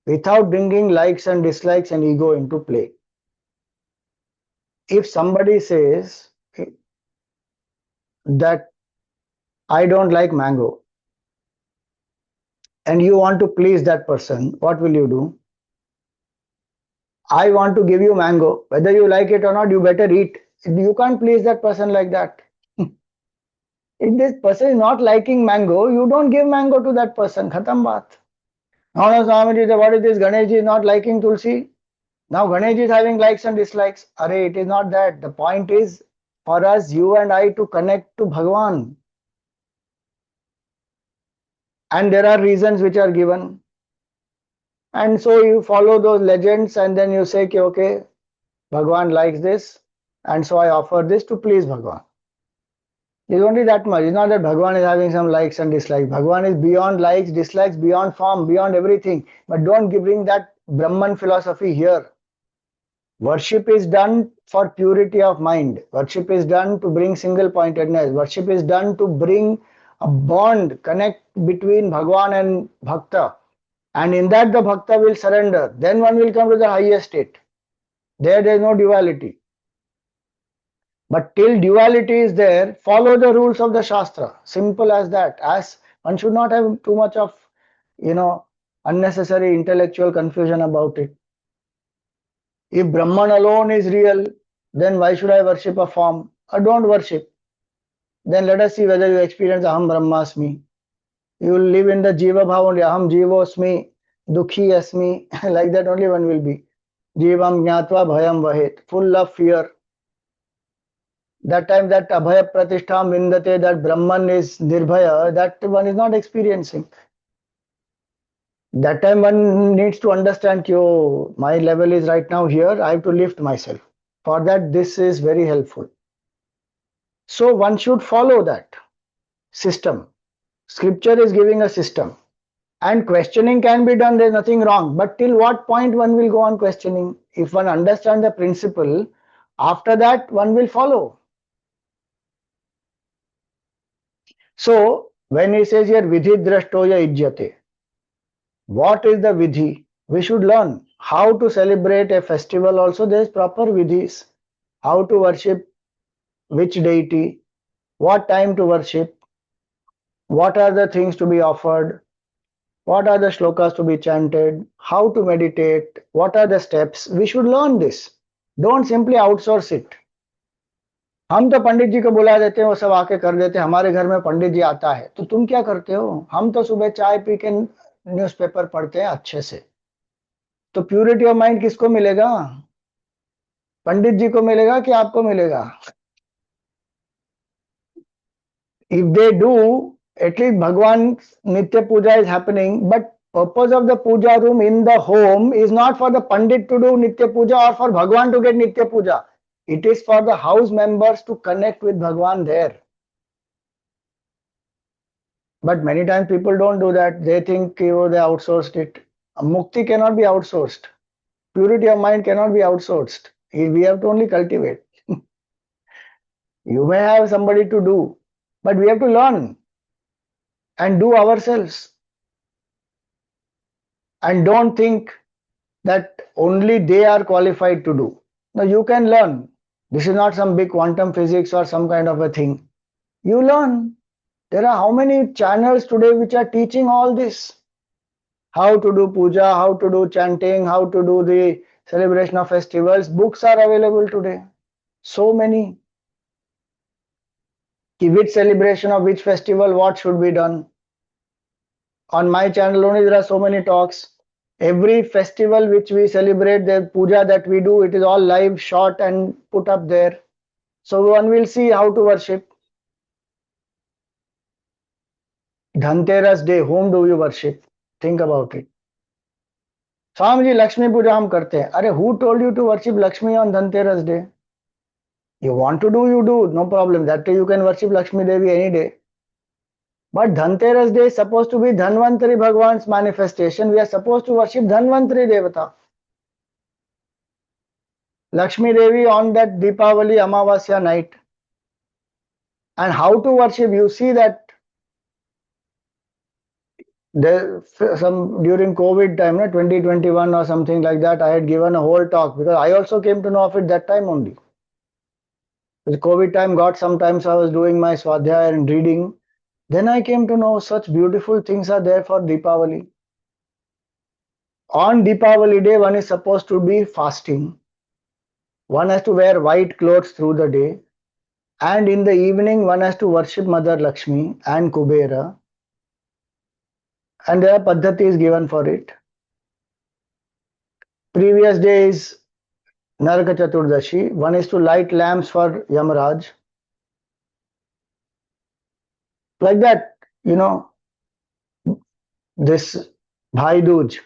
without bringing likes and dislikes and ego into play. If somebody says that I don't like mango and you want to please that person, what will you do? I want to give you mango. Whether you like it or not, you better eat. You can't please that person like that. If this person is not liking mango, you don't give mango to that person. Khatam baat. Now, Swamiji, what is this? Ganesh is not liking Tulsi. Now Ganesh is having likes and dislikes. Arey, it is not that. The point is for us, you and I, to connect to Bhagwan. And there are reasons which are given. And so you follow those legends and then you say, okay, Bhagwan likes this, and so I offer this to please Bhagwan. It's only that much. It's not that Bhagwan is having some likes and dislikes. Bhagwan is beyond likes, dislikes, beyond form, beyond everything. But don't bring that Brahman philosophy here. Worship is done for purity of mind. Worship is done to bring single pointedness. Worship is done to bring a bond, connect between Bhagwan and Bhakta. And in that the Bhakta will surrender. Then one will come to the highest state. There is no duality. But till duality is there, follow the rules of the Shastra. Simple as that. As one should not have too much of, unnecessary intellectual confusion about it. If Brahman alone is real, then why should I worship a form? Or don't worship. Then let us see whether you experience Aham Brahmasmi. You will live in the Jiva Bhava only. Aham Jivosmi, Dukhi Asmi. Like that only one will be. Jivam Jnatva Bhayam Vahet. Full of fear. That time that Abhaya Pratistham Vindate, that Brahman is Nirbhaya, that one is not experiencing. That time one needs to understand, oh, my level is right now here, I have to lift myself. For that, this is very helpful. So one should follow that system. Scripture is giving a system. And questioning can be done, there is nothing wrong. But till what point one will go on questioning? If one understands the principle, after that one will follow. So when he says here, Vidhi Drashtoya Ijjate, what is the Vidhi? We should learn how to celebrate a festival also. There is proper Vidhis. How to worship which deity, what time to worship, what are the things to be offered, what are the shlokas to be chanted, how to meditate, what are the steps. We should learn this. Don't simply outsource it. हम तो पंडित जी को बुला देते हैं, वो सब आके कर देते हैं. हमारे घर में पंडित जी आता है तो तुम क्या करते हो? हम तो सुबह चाय पी के न्यूज़पेपर पढ़ते हैं अच्छे से. तो प्यूरिटी ऑफ माइंड किसको मिलेगा? पंडित जी को मिलेगा कि आपको मिलेगा? If they do, at least Bhagwan Nitya Puja is happening, but purpose of the puja room in the home is not for the Pandit to do Nitya Puja or for Bhagwan to get Nitya Puja. It is for the house members to connect with Bhagwan there. But many times people don't do that. They think they outsourced it. Mukti cannot be outsourced. Purity of mind cannot be outsourced. We have to only cultivate. You may have somebody to do, but we have to learn and do ourselves. And don't think that only they are qualified to do. Now you can learn. This is not some big quantum physics or some kind of a thing. You learn. There are how many channels today which are teaching all this? How to do puja, how to do chanting, how to do the celebration of festivals. Books are available today. So many. Which celebration of which festival, what should be done? On my channel only there are so many talks. Every festival which we celebrate, the puja that we do, it is all live, shot and put up there. So one will see how to worship. Dhanteras day, whom do you worship? Think about it. Swami ji, Lakshmi Puja hum karte hain. Arey, who told you to worship Lakshmi on Dhanteras day? You want to do, you do, no problem. That day you can worship Lakshmi Devi any day. But Dhanteras day is supposed to be Dhanvantari Bhagwan's manifestation. We are supposed to worship Dhanvantari Devata. Lakshmi Devi on that Deepavali Amavasya night. And how to worship? You see that there some during COVID time, 2021 or something like that, I had given a whole talk because I also came to know of it that time only. With COVID time got sometimes I was doing my swadhyaya and reading. Then I came to know such beautiful things are there for Deepavali. On Deepavali day, one is supposed to be fasting. One has to wear white clothes through the day. And in the evening, one has to worship Mother Lakshmi and Kubera. And there are paddhatis given for it. Previous day is Naraka Chaturdashi. One is to light lamps for Yamaraj. Like that, this Bhai Dooj.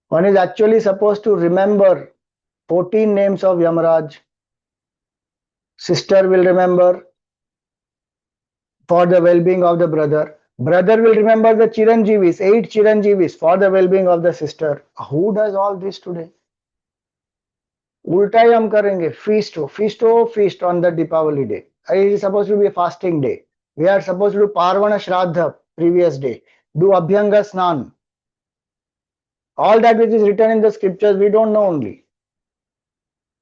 One is actually supposed to remember 14 names of Yamaraj. Sister will remember for the well-being of the brother. Brother will remember the Chiranjeevis, 8 Chiranjeevis for the well-being of the sister. Who does all this today? Ulta hi hum karenge. Feast on the Deepavali day. It is supposed to be a fasting day. We are supposed to do Parvana Shraddha previous day. Do Abhyanga Snan. All that which is written in the scriptures, we don't know only.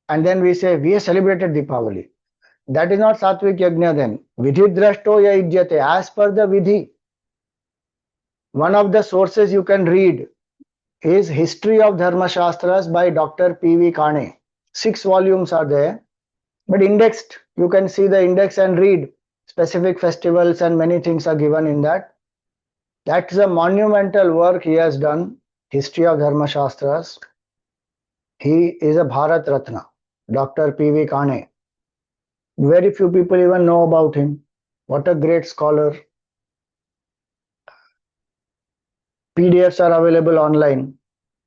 And then we say, we have celebrated Deepavali. That is not Satvik Yajna then. Vidhi drashto ya ijjate. As per the Vidhi. One of the sources you can read is History of Dharma Shastras by Dr. P.V. Kane. 6 volumes are there. But indexed, you can see the index and read. Specific festivals and many things are given in that. That's a monumental work he has done. History of Dharma Shastras. He is a Bharat Ratna. Dr. P.V. Kane. Very few people even know about him. What a great scholar. PDFs are available online.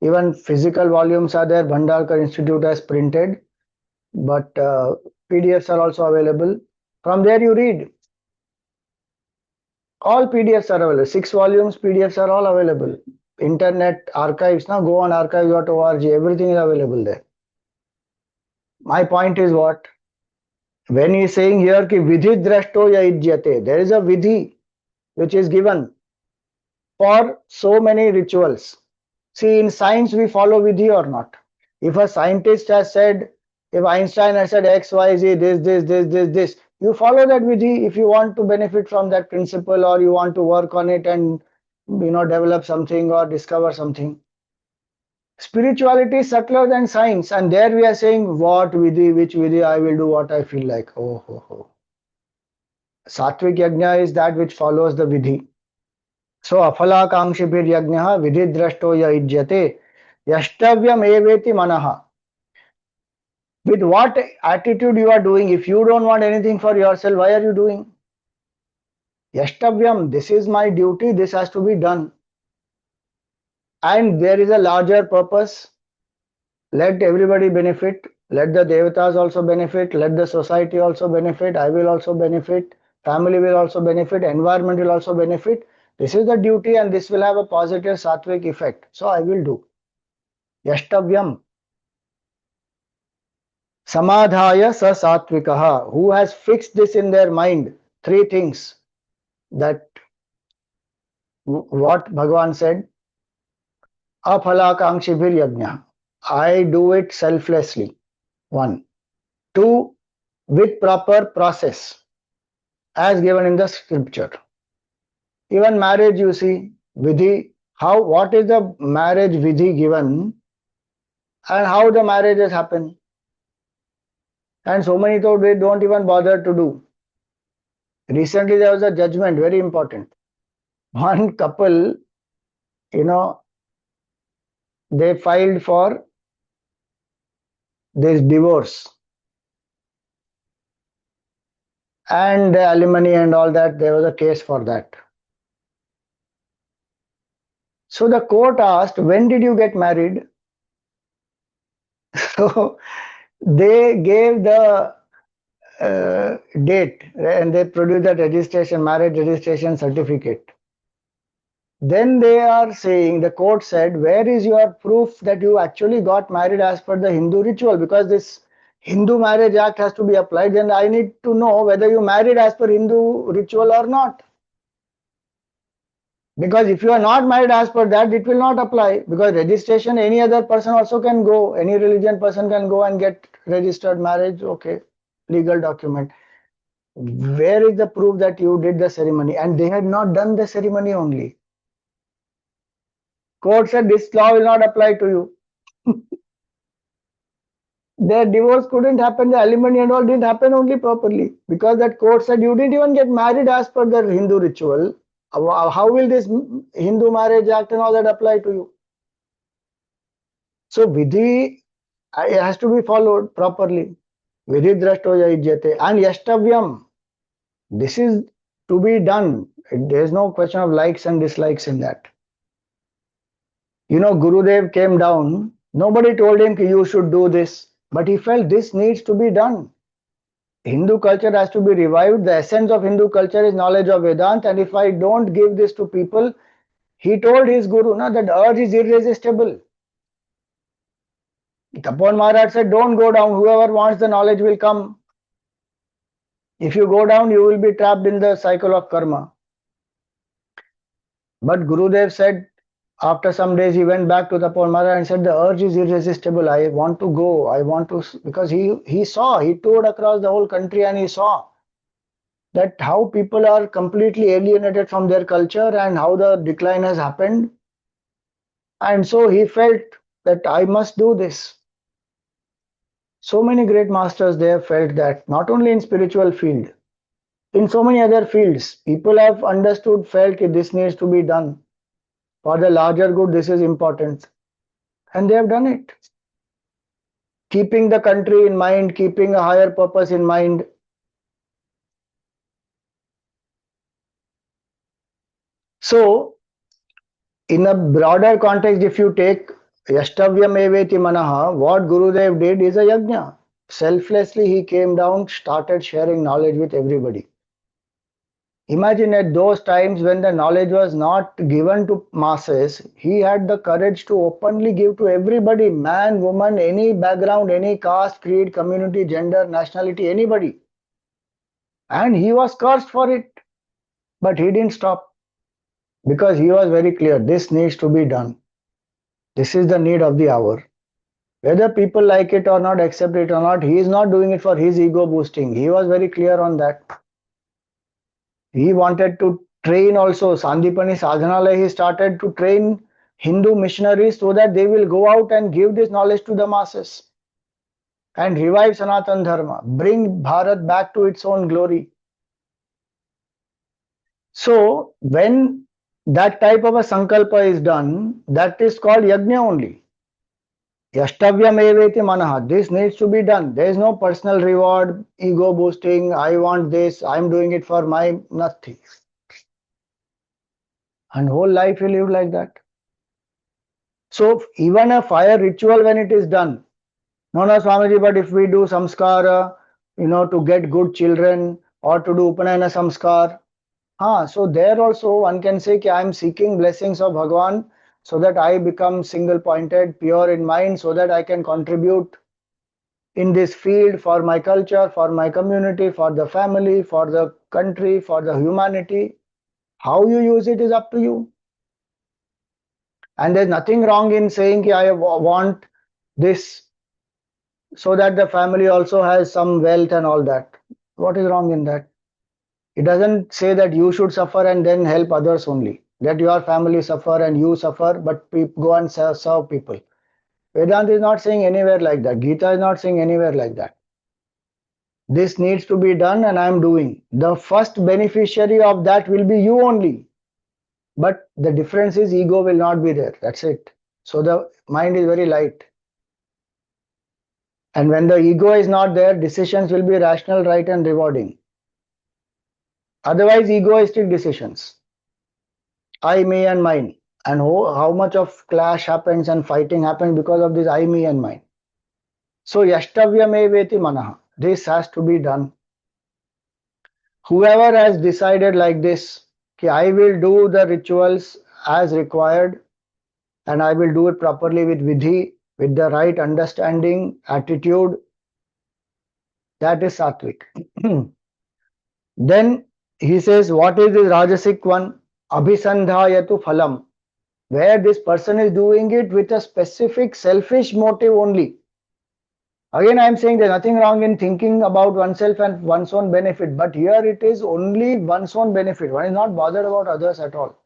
Even physical volumes are there. Bhandarkar Institute has printed. But PDFs are also available. From there you read. All PDFs are available. 6 volumes, PDFs are all available. Internet archives, now go on archive.org. Everything is available there. My point is what? When he is saying here ki vidhi drashto ya ijjate, there is a vidhi which is given for so many rituals. See, in science we follow vidhi or not. If a scientist has said, if Einstein has said X, Y, Z, this, you follow that vidhi if you want to benefit from that principle or you want to work on it and develop something or discover something. Spirituality is subtler than science, and there we are saying what vidhi, which vidhi I will do what I feel like. Oh. Satvik yajna is that which follows the vidhi. So afala kamshibhir yajna vidhi drashto ya ijjate. Yashtavyam eveti manaha. With what attitude you are doing? If you don't want anything for yourself, why are you doing? Yashtavyam, this is my duty, this has to be done. And there is a larger purpose. Let everybody benefit. Let the devatas also benefit. Let the society also benefit. I will also benefit. Family will also benefit. Environment will also benefit. This is the duty and this will have a positive sattvic effect. So I will do. Yashtavyam. Samadhaya sa satvikaha. Who has fixed this in their mind? Three things that what Bhagavan said. Aphalakankshibhir yajna. I do it selflessly. One. Two, with proper process as given in the scripture. Even marriage, you see, vidhi, how, what is the marriage vidhi given and how the marriages happen. And so many though they don't even bother to do. Recently there was a judgment, very important. One couple, you know, they filed for this divorce and the alimony and all that, there was a case for that. So the court asked, when did you get married? So they gave the date and they produced that registration, marriage registration certificate. Then they are saying, the court said, where is your proof that you actually got married as per the Hindu ritual? Because this Hindu Marriage Act has to be applied, and I need to know whether you married as per Hindu ritual or not. Because if you are not married as per that, it will not apply. Because registration, any other person also can go, any religion person can go and get registered marriage, okay, legal document. Where is the proof that you did the ceremony? And they had not done the ceremony only. Court said this law will not apply to you. Their divorce couldn't happen, the alimony and all didn't happen only properly. Because that court said you didn't even get married as per the Hindu ritual. How will this Hindu Marriage Act and all that apply to you? So vidhi has to be followed properly. Vidhi drashto yajyate. And yashtavyam. This is to be done. There is no question of likes and dislikes in that. You know, Gurudev came down. Nobody told him you should do this. But he felt this needs to be done. Hindu culture has to be revived. The essence of Hindu culture is knowledge of Vedanta. And if I don't give this to people, he told his Guru that urge is irresistible. Tapan Maharaj said, don't go down. Whoever wants the knowledge will come. If you go down, you will be trapped in the cycle of karma. But Gurudev said, after some days, he went back to Tapan Maharaj and said, the urge is irresistible. I want to go. I want to, because he saw, he toured across the whole country and he saw that how people are completely alienated from their culture and how the decline has happened. And so he felt that I must do this. So many great masters there felt that, not only in spiritual field, in so many other fields, people have understood, felt that this needs to be done. For the larger good, this is important. And they have done it. Keeping the country in mind, keeping a higher purpose in mind. So, in a broader context, if you take Yashtavyam eveti manaha, what Gurudev did is a yajna. Selflessly, he came down, started sharing knowledge with everybody. Imagine at those times when the knowledge was not given to masses, he had the courage to openly give to everybody, man, woman, any background, any caste, creed, community, gender, nationality, anybody. And he was cursed for it. But he didn't stop because he was very clear, this needs to be done. This is the need of the hour. Whether people like it or not, accept it or not, he is not doing it for his ego boosting. He was very clear on that. He wanted to train also. Sandipani Sadhanalaya, he started to train Hindu missionaries so that they will go out and give this knowledge to the masses and revive Sanatan Dharma, bring Bharat back to its own glory. So, when that type of a sankalpa is done, that is called yajna only. Yashtavyam eveti manaha. This needs to be done. There is no personal reward, ego boosting. I want this. I am doing it for my nothing. And whole life you live like that. So even a fire ritual when it is done. No, no, Swamiji, but if we do samskara, to get good children or to do upanayana samskar, so there also one can say I am seeking blessings of Bhagwan so that I become single pointed, pure in mind, so that I can contribute in this field for my culture, for my community, for the family, for the country, for the humanity. How you use it is up to you. And there's nothing wrong in saying I want this so that the family also has some wealth and all that. What is wrong in that? It doesn't say that you should suffer and then help others only. That your family suffer and you suffer, but go and serve people. Vedanta is not saying anywhere like that. Gita is not saying anywhere like that. This needs to be done and I am doing. The first beneficiary of that will be you only. But the difference is ego will not be there. That's it. So the mind is very light. And when the ego is not there, decisions will be rational, right, and rewarding. Otherwise, egoistic decisions. I, me, and mine. And how much of clash happens and fighting happens because of this I, me, and mine. So, yashtavyam eveti manaha. This has to be done. Whoever has decided like this, I will do the rituals as required and I will do it properly with vidhi, with the right understanding, attitude, that is sattvic. Then he says, what is this rajasic one? Abhisandhayatu phalam. Where this person is doing it with a specific selfish motive only. Again, I am saying there's nothing wrong in thinking about oneself and one's own benefit, but here it is only one's own benefit. One is not bothered about others at all.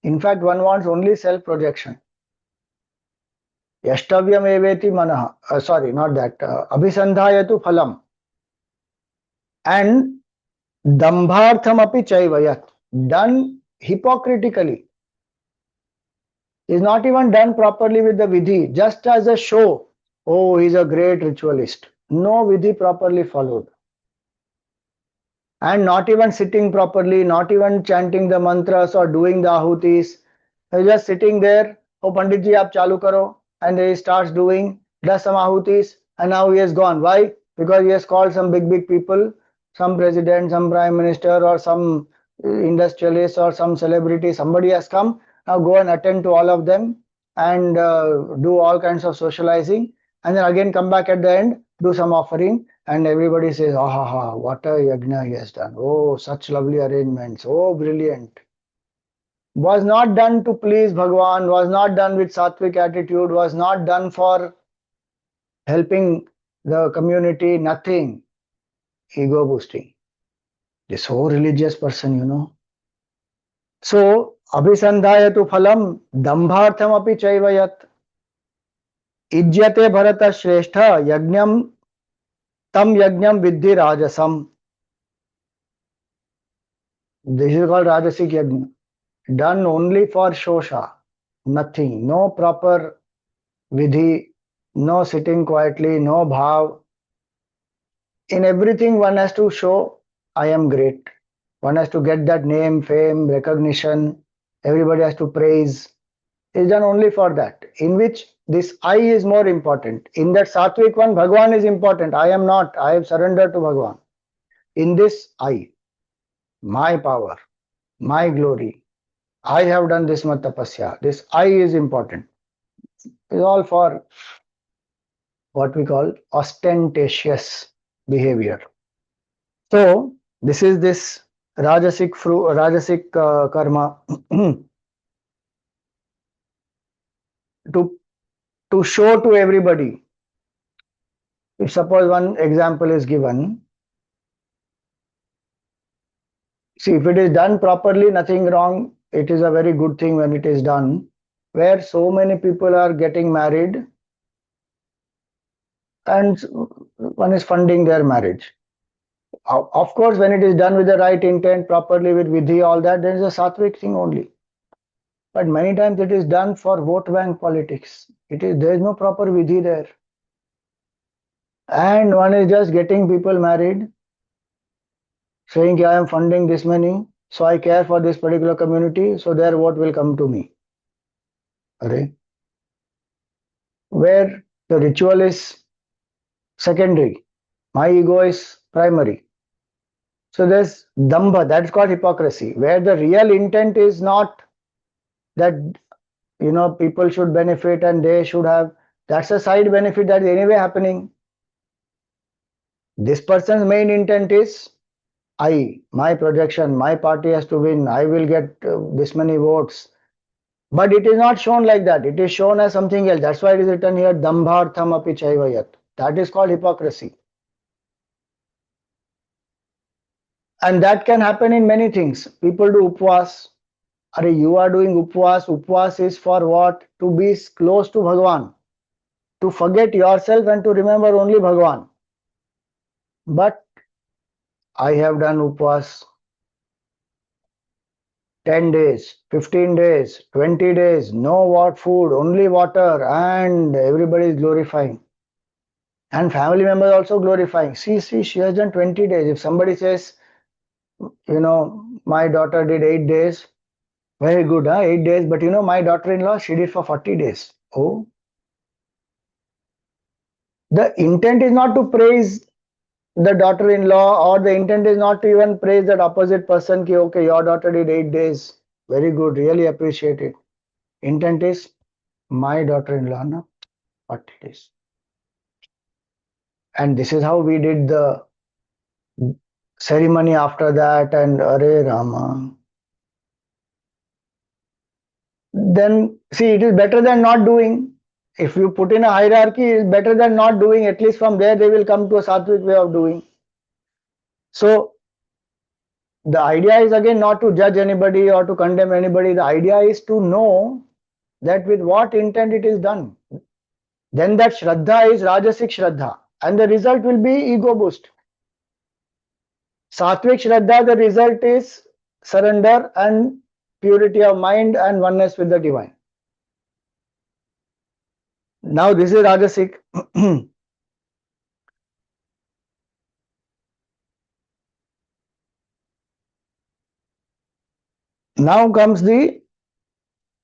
In fact, one wants only self-projection. Yashtavyam eveti manaha. Sorry, not that. Abhisandhayatu phalam. And dambhartham api chaivayat. Done hypocritically. Is not even done properly with the vidhi, just as a show. Oh, he's a great ritualist. No vidhi properly followed. And not even sitting properly, not even chanting the mantras or doing the ahutis. He's just sitting there. Oh, Panditji, aap chalu karo. And he starts doing, does some ahutis, and now he has gone. Why? Because he has called some big people, some president, some prime minister, or some industrialist, or some celebrity. Somebody has come. Now go and attend to all of them and do all kinds of socializing. And then again come back at the end, do some offering, and everybody says, "Ah, ha, ha, what a yajna he has done. Oh, such lovely arrangements. Oh, brilliant." Was not done to please Bhagwan, was not done with sattvic attitude, was not done for helping the community, nothing. Ego boosting. This whole religious person. So, abhisandhayatu phalam dambhartham api chaivayat. Ijyate bharata shrestha yajnam tam yajnam viddhi rajasam. This is called rajasic yajna. Done only for shosha. Nothing. No proper vidhi. No sitting quietly. No bhav. In everything one has to show I am great. One has to get that name, fame, recognition. Everybody has to praise. It's done only for that. In which this I is more important. In that sattvic one, Bhagwan is important. I am not. I have surrendered to Bhagwan. In this I, my power, my glory, I have done this much tapasya. This I is important. It's all for what we call ostentatious behavior. So this is this rajasic karma to show to everybody. If suppose one example is given, see if it is done properly, nothing wrong. It is a very good thing when it is done. Where so many people are getting married and one is funding their marriage. Of course, when it is done with the right intent, properly with vidhi, all that, then it's a sattvic thing only. But many times it is done for vote bank politics. There is no proper vidhi there. And one is just getting people married, saying I am funding this many, so I care for this particular community, so their vote will come to me. Array. Where the ritual is secondary, my ego is primary. So there's dambha, that's called hypocrisy, where the real intent is not that people should benefit and they should have, that's a side benefit that is anyway happening. This person's main intent is my projection, my party has to win, I will get this many votes. But it is not shown like that. It is shown as something else. That's why it is written here, dambhartham api chaivayat. That is called hypocrisy. And that can happen in many things. People do upvas. You are doing upvas. Upvas is for what? To be close to Bhagwan. To forget yourself and to remember only Bhagwan. But I have done upvas 10 days, 15 days, 20 days, no what food, only water, and everybody is glorifying. And family members also glorifying. See, she has done 20 days. If somebody says, my daughter did 8 days, very good, huh? 8 days, but my daughter-in-law, she did for 40 days. Oh. The intent is not to praise the daughter-in-law, or the intent is not to even praise that opposite person, ki, okay, your daughter did 8 days. Very good, really appreciate it. Intent is, my daughter-in-law, na, 40 days. And this is how we did the ceremony after that, and Are Rama. Then see, it is better than not doing. If you put in a hierarchy, it is better than not doing. At least from there they will come to a sattvic way of doing. So the idea is again not to judge anybody or to condemn anybody. The idea is to know that with what intent it is done. Then that shraddha is rajasic shraddha, and the result will be ego boost. Sattvic shraddha, the result is surrender and purity of mind and oneness with the divine. Now this is rajasic. Now comes the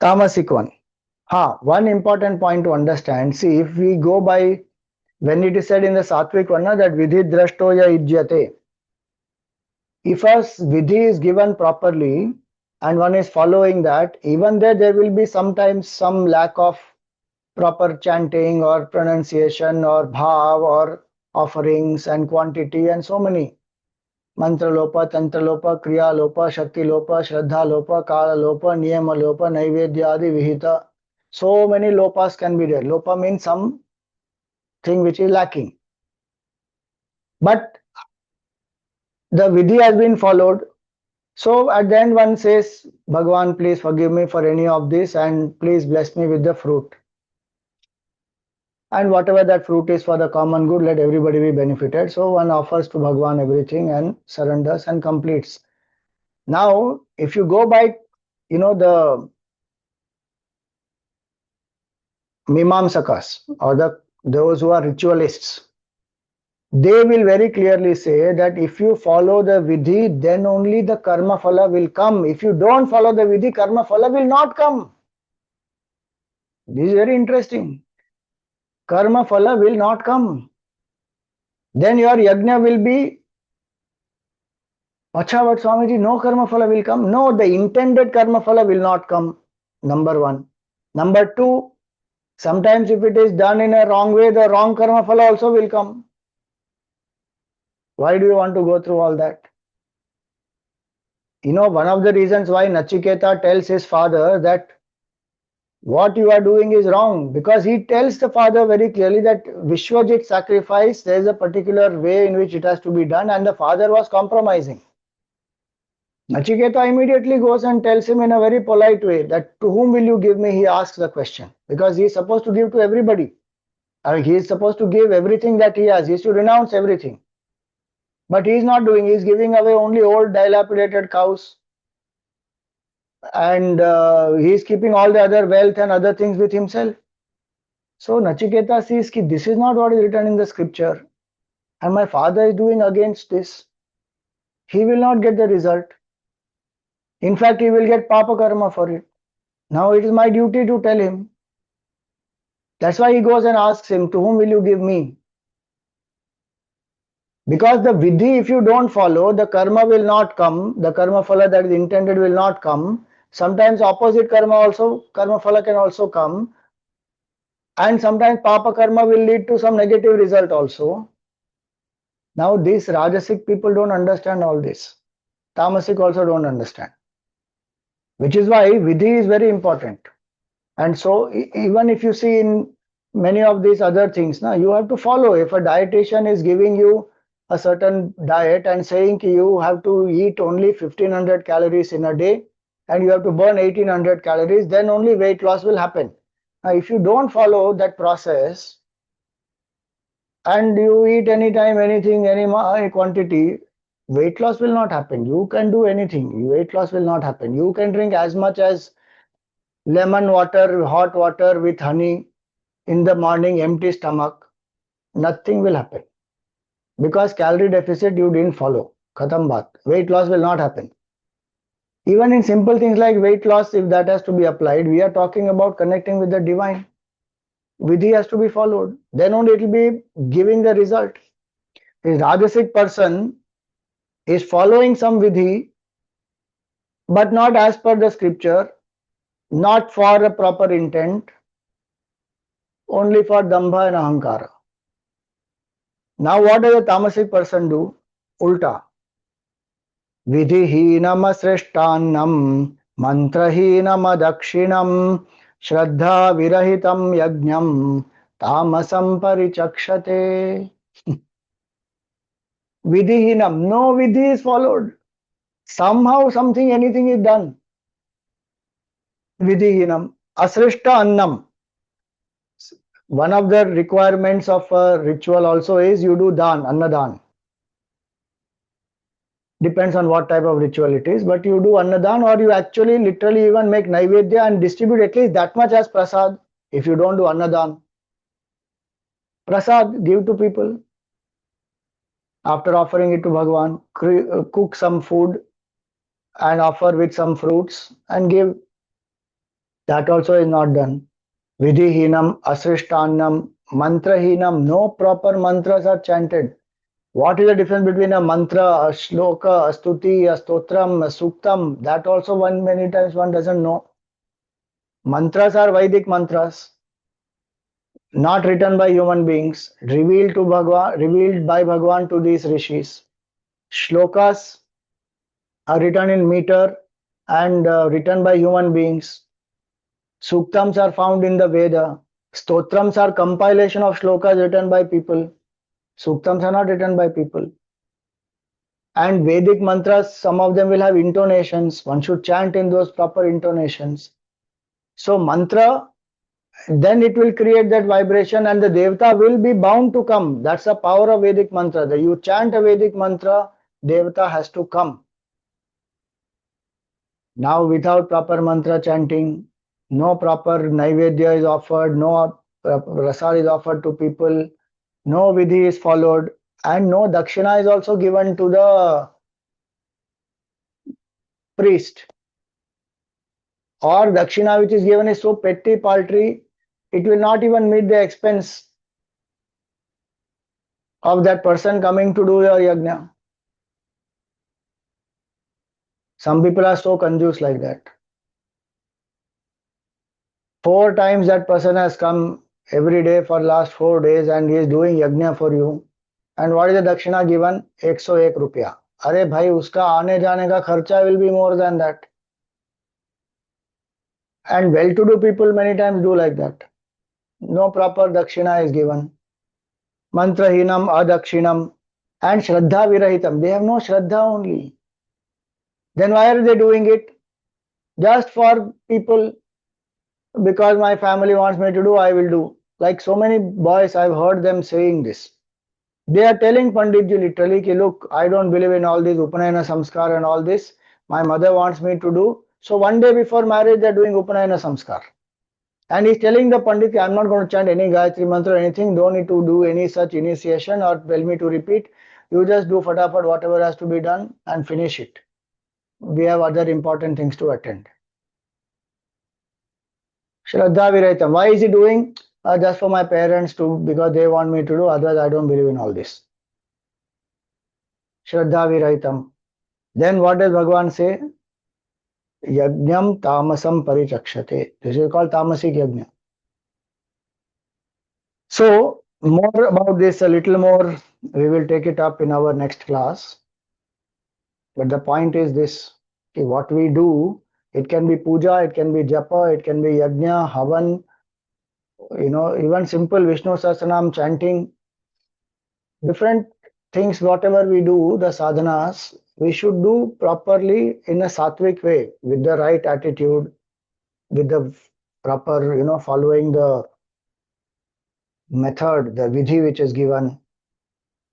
tamasic one. One important point to understand. See, if we go by, when it is said in the sattvic one that vidhi drashtoya ijyate, if a vidhi is given properly and one is following that, even there will be sometimes some lack of proper chanting or pronunciation or bhav or offerings and quantity and so many. Mantra lopa, tantra lopa, kriya lopa, shakti lopa, shraddha lopa, kala lopa, niyama lopa, naivedya adi vihita. So many lopas can be there. Lopa means some thing which is lacking. But the vidhi has been followed. So at the end one says, Bhagwan, please forgive me for any of this and please bless me with the fruit. And whatever that fruit is for the common good, let everybody be benefited. So one offers to Bhagwan everything and surrenders and completes. Now, if you go by, the Mimamsakas or those who are ritualists, they will very clearly say that if you follow the vidhi, then only the karma phala will come. If you don't follow the vidhi, karma phala will not come. This is very interesting. Karma phala will not come. Then your yajna will be, Acha, but Swamiji, no karma phala will come. No, the intended karma phala will not come. Number one. Number two, sometimes if it is done in a wrong way, the wrong karma phala also will come. Why do you want to go through all that? One of the reasons why Nachiketa tells his father that what you are doing is wrong, because he tells the father very clearly that Vishwajit sacrifice, there is a particular way in which it has to be done, and the father was compromising. Nachiketa immediately goes and tells him in a very polite way that to whom will you give me, he asks the question, because he is supposed to give to everybody. He is supposed to give everything that he has, he is to renounce everything. But he is not doing, he is giving away only old dilapidated cows. and he is keeping all the other wealth and other things with himself. So Nachiketa sees that this is not what is written in the scripture, and my father is doing against this. He will not get the result. In fact, he will get papa karma for it. Now it is my duty to tell him. That's why he goes and asks him, to whom will you give me? Because the vidhi, if you don't follow, the karma will not come. The karma phala that is intended will not come. Sometimes opposite karma phala can also come. And sometimes papa karma will lead to some negative result also. Now these Rajasic people don't understand all this. Tamasic also don't understand. Which is why vidhi is very important. And so even if you see in many of these other things, now you have to follow. If a dietitian is giving you a certain diet and saying you have to eat only 1500 calories in a day and you have to burn 1800 calories, then only weight loss will happen. Now if you don't follow that process and you eat anytime anything, any quantity, weight loss will not happen. You can do anything, weight loss will not happen. You can drink as much as lemon water, hot water with honey in the morning, empty stomach, nothing will happen. Because calorie deficit you didn't follow. Khatam baat. Weight loss will not happen. Even in simple things like weight loss, if that has to be applied, we are talking about connecting with the divine. Vidhi has to be followed. Then only it will be giving the result. A Rajasic person is following some vidhi, but not as per the scripture, not for a proper intent, only for dambha and ahankara. Now what does a tamasic person do? Ulta. विधिहीनमसृष्टान्नं मन्त्रहीनमदक्षिणं श्रद्धाविरहितं यज्ञं तामसं परिचक्षते. Vidhihinam, no vidhi is followed. Somehow something, anything is done. Vidhihinam. Asrishta annam. One of the requirements of a ritual also is you do dan, annadan. Depends on what type of ritual it is, but you do annadan or you actually literally even make naivedya and distribute at least that much as prasad. If you don't do annadan, prasad give to people. After offering it to Bhagwan, cook some food and offer with some fruits and give. That also is not done. Vidhihinam, asrishtannam, mantrahinam, no proper mantras are chanted. What is the difference between a mantra, a shloka, a stuti, a stotram, a suktam? That also many times one doesn't know. Mantras are Vedic mantras, not written by human beings, revealed by Bhagwan to these rishis. Shlokas are written in meter and written by human beings. Suktams are found in the Veda. Stotrams are compilation of shlokas written by people. Suktams are not written by people. And Vedic mantras, some of them will have intonations. One should chant in those proper intonations. So mantra, then it will create that vibration and the Devata will be bound to come. That's the power of Vedic mantra. That you chant a Vedic mantra, Devata has to come. Now without proper mantra chanting, no proper naivedya is offered, no prasad is offered to people, no vidhi is followed, and no dakshina is also given to the priest. Or dakshina which is given is so petty, paltry, it will not even meet the expense of that person coming to do the yajna. Some people are so confused like that. 4 times that person has come every day for last 4 days and he is doing yajna for you. And what is the dakshina given? 101 rupiah. अरे भाई उसका आने जाने का खर्चा will be more than that. And well-to-do people many times do like that. No proper dakshina is given. Mantrahinam, adakshinam, and shraddha virahitam. They have no shraddha only. Then why are they doing it? Just for people. Because my family wants me to do, I will do. Like so many boys, I've heard them saying this. They are telling Panditji literally, ki, look, I don't believe in all this Upanayana Samskar and all this. My mother wants me to do, So one day before marriage, they're doing Upanayana Samskar. And he's telling the Pandit, I'm not going to chant any Gayatri mantra or anything, don't need to do any such initiation or tell me to repeat. You just do fatafat whatever has to be done and finish it. We have other important things to attend. Shraddha Viraitam. Why is he doing? Just for my parents to, because they want me to do, otherwise I don't believe in all this. Shraddha Viraitam. Then what does Bhagavan say? Yajnam tamasam parichakshate. This is called tamasic yajna. So, more about this, a little more, we will take it up in our next class. But the point is this, okay, what we do, it can be puja, it can be japa, it can be yajna, havan, even simple Vishnu Sahasranam chanting, different things, whatever we do, the sadhanas, we should do properly in a sattvic way, with the right attitude, with the proper, following the method, the vidhi which is given.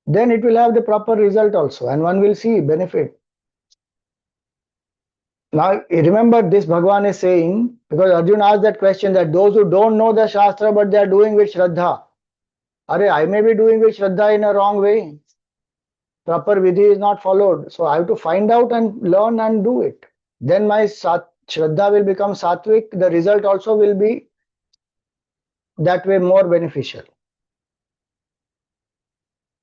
Then it will have the proper result also, and one will see benefit. Now, remember this Bhagavan is saying, because Arjuna asked that question that those who don't know the Shastra but they are doing with Shraddha. I may be doing with Shraddha in a wrong way. Proper vidhi is not followed. So I have to find out and learn and do it. Then my Shraddha will become sattvic. The result also will be that way more beneficial.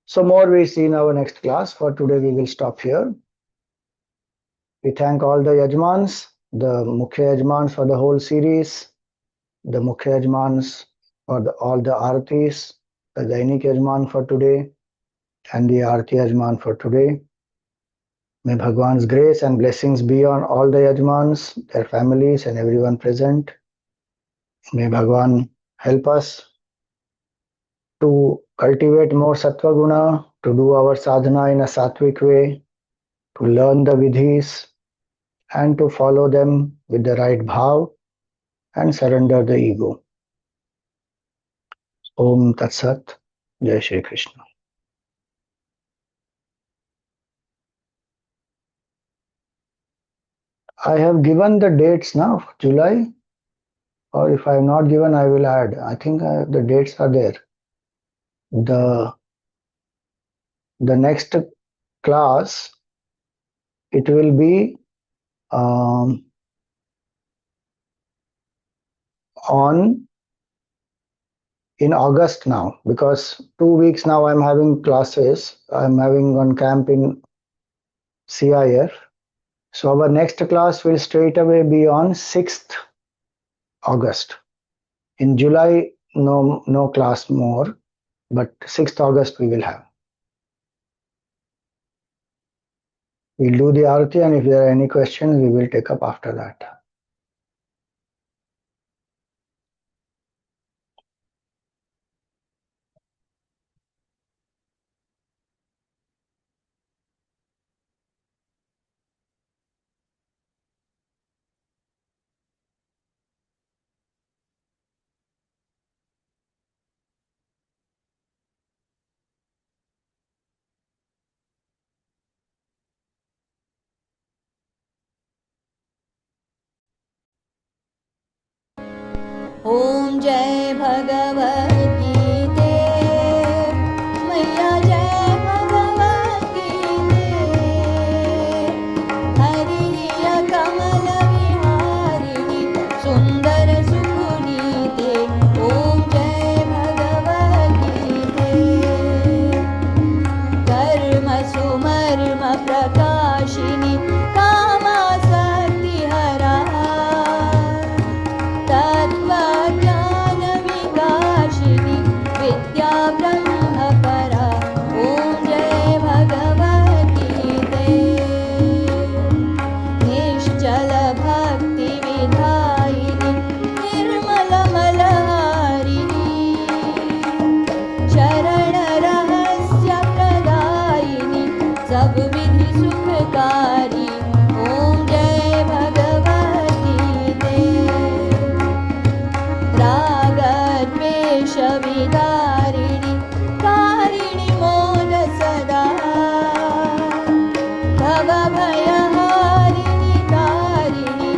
So more we see in our next class. For today we will stop here. We thank all the Yajmans, the Mukhya Yajmans for the whole series, the Mukhya Yajmans for all the Aartis, the Dainik Yajman for today, and the Aarti Yajman for today. May Bhagwan's grace and blessings be on all the Yajmans, their families, and everyone present. May Bhagwan help us to cultivate more Sattva Guna, to do our sadhana in a sattvic way, to learn the vidhis, and to follow them with the right bhav and surrender the ego. Om Tat Sat. Jai Shri Krishna. I have given the dates now, July, or if I have not given, I will add. I think the dates are there. The next class, it will be in August now, because 2 weeks now I'm having classes. I'm having one camp in CIF. So our next class will straight away be on 6th August. In July, no class more, but 6th August we will have. We'll do the Aarti, and if there are any questions, we will take up after that. ॐ जय भगवद्गीते मैया जय भगवद्गीते हरिः कमलविहारिणि सुन्दर सुपुनीते ॐ जय भगवद्गीते कर्म सुमर्म प्रकाशिनि कामासक्तिहरा तत्त्वज्ञानविकासिनि विद्या ब्रह्मपरा ॐ जय भगवद्गीते निश्चलभक्तिविधायिनि निर्मलमलहारिणि शरणरहस्यप्रदायिनि सबविधि सुखकारी ॐ जय भगवद्गीते रागद्वेषविदारिणि कारिणि मोद सदा भवभयहारिणि तारिणि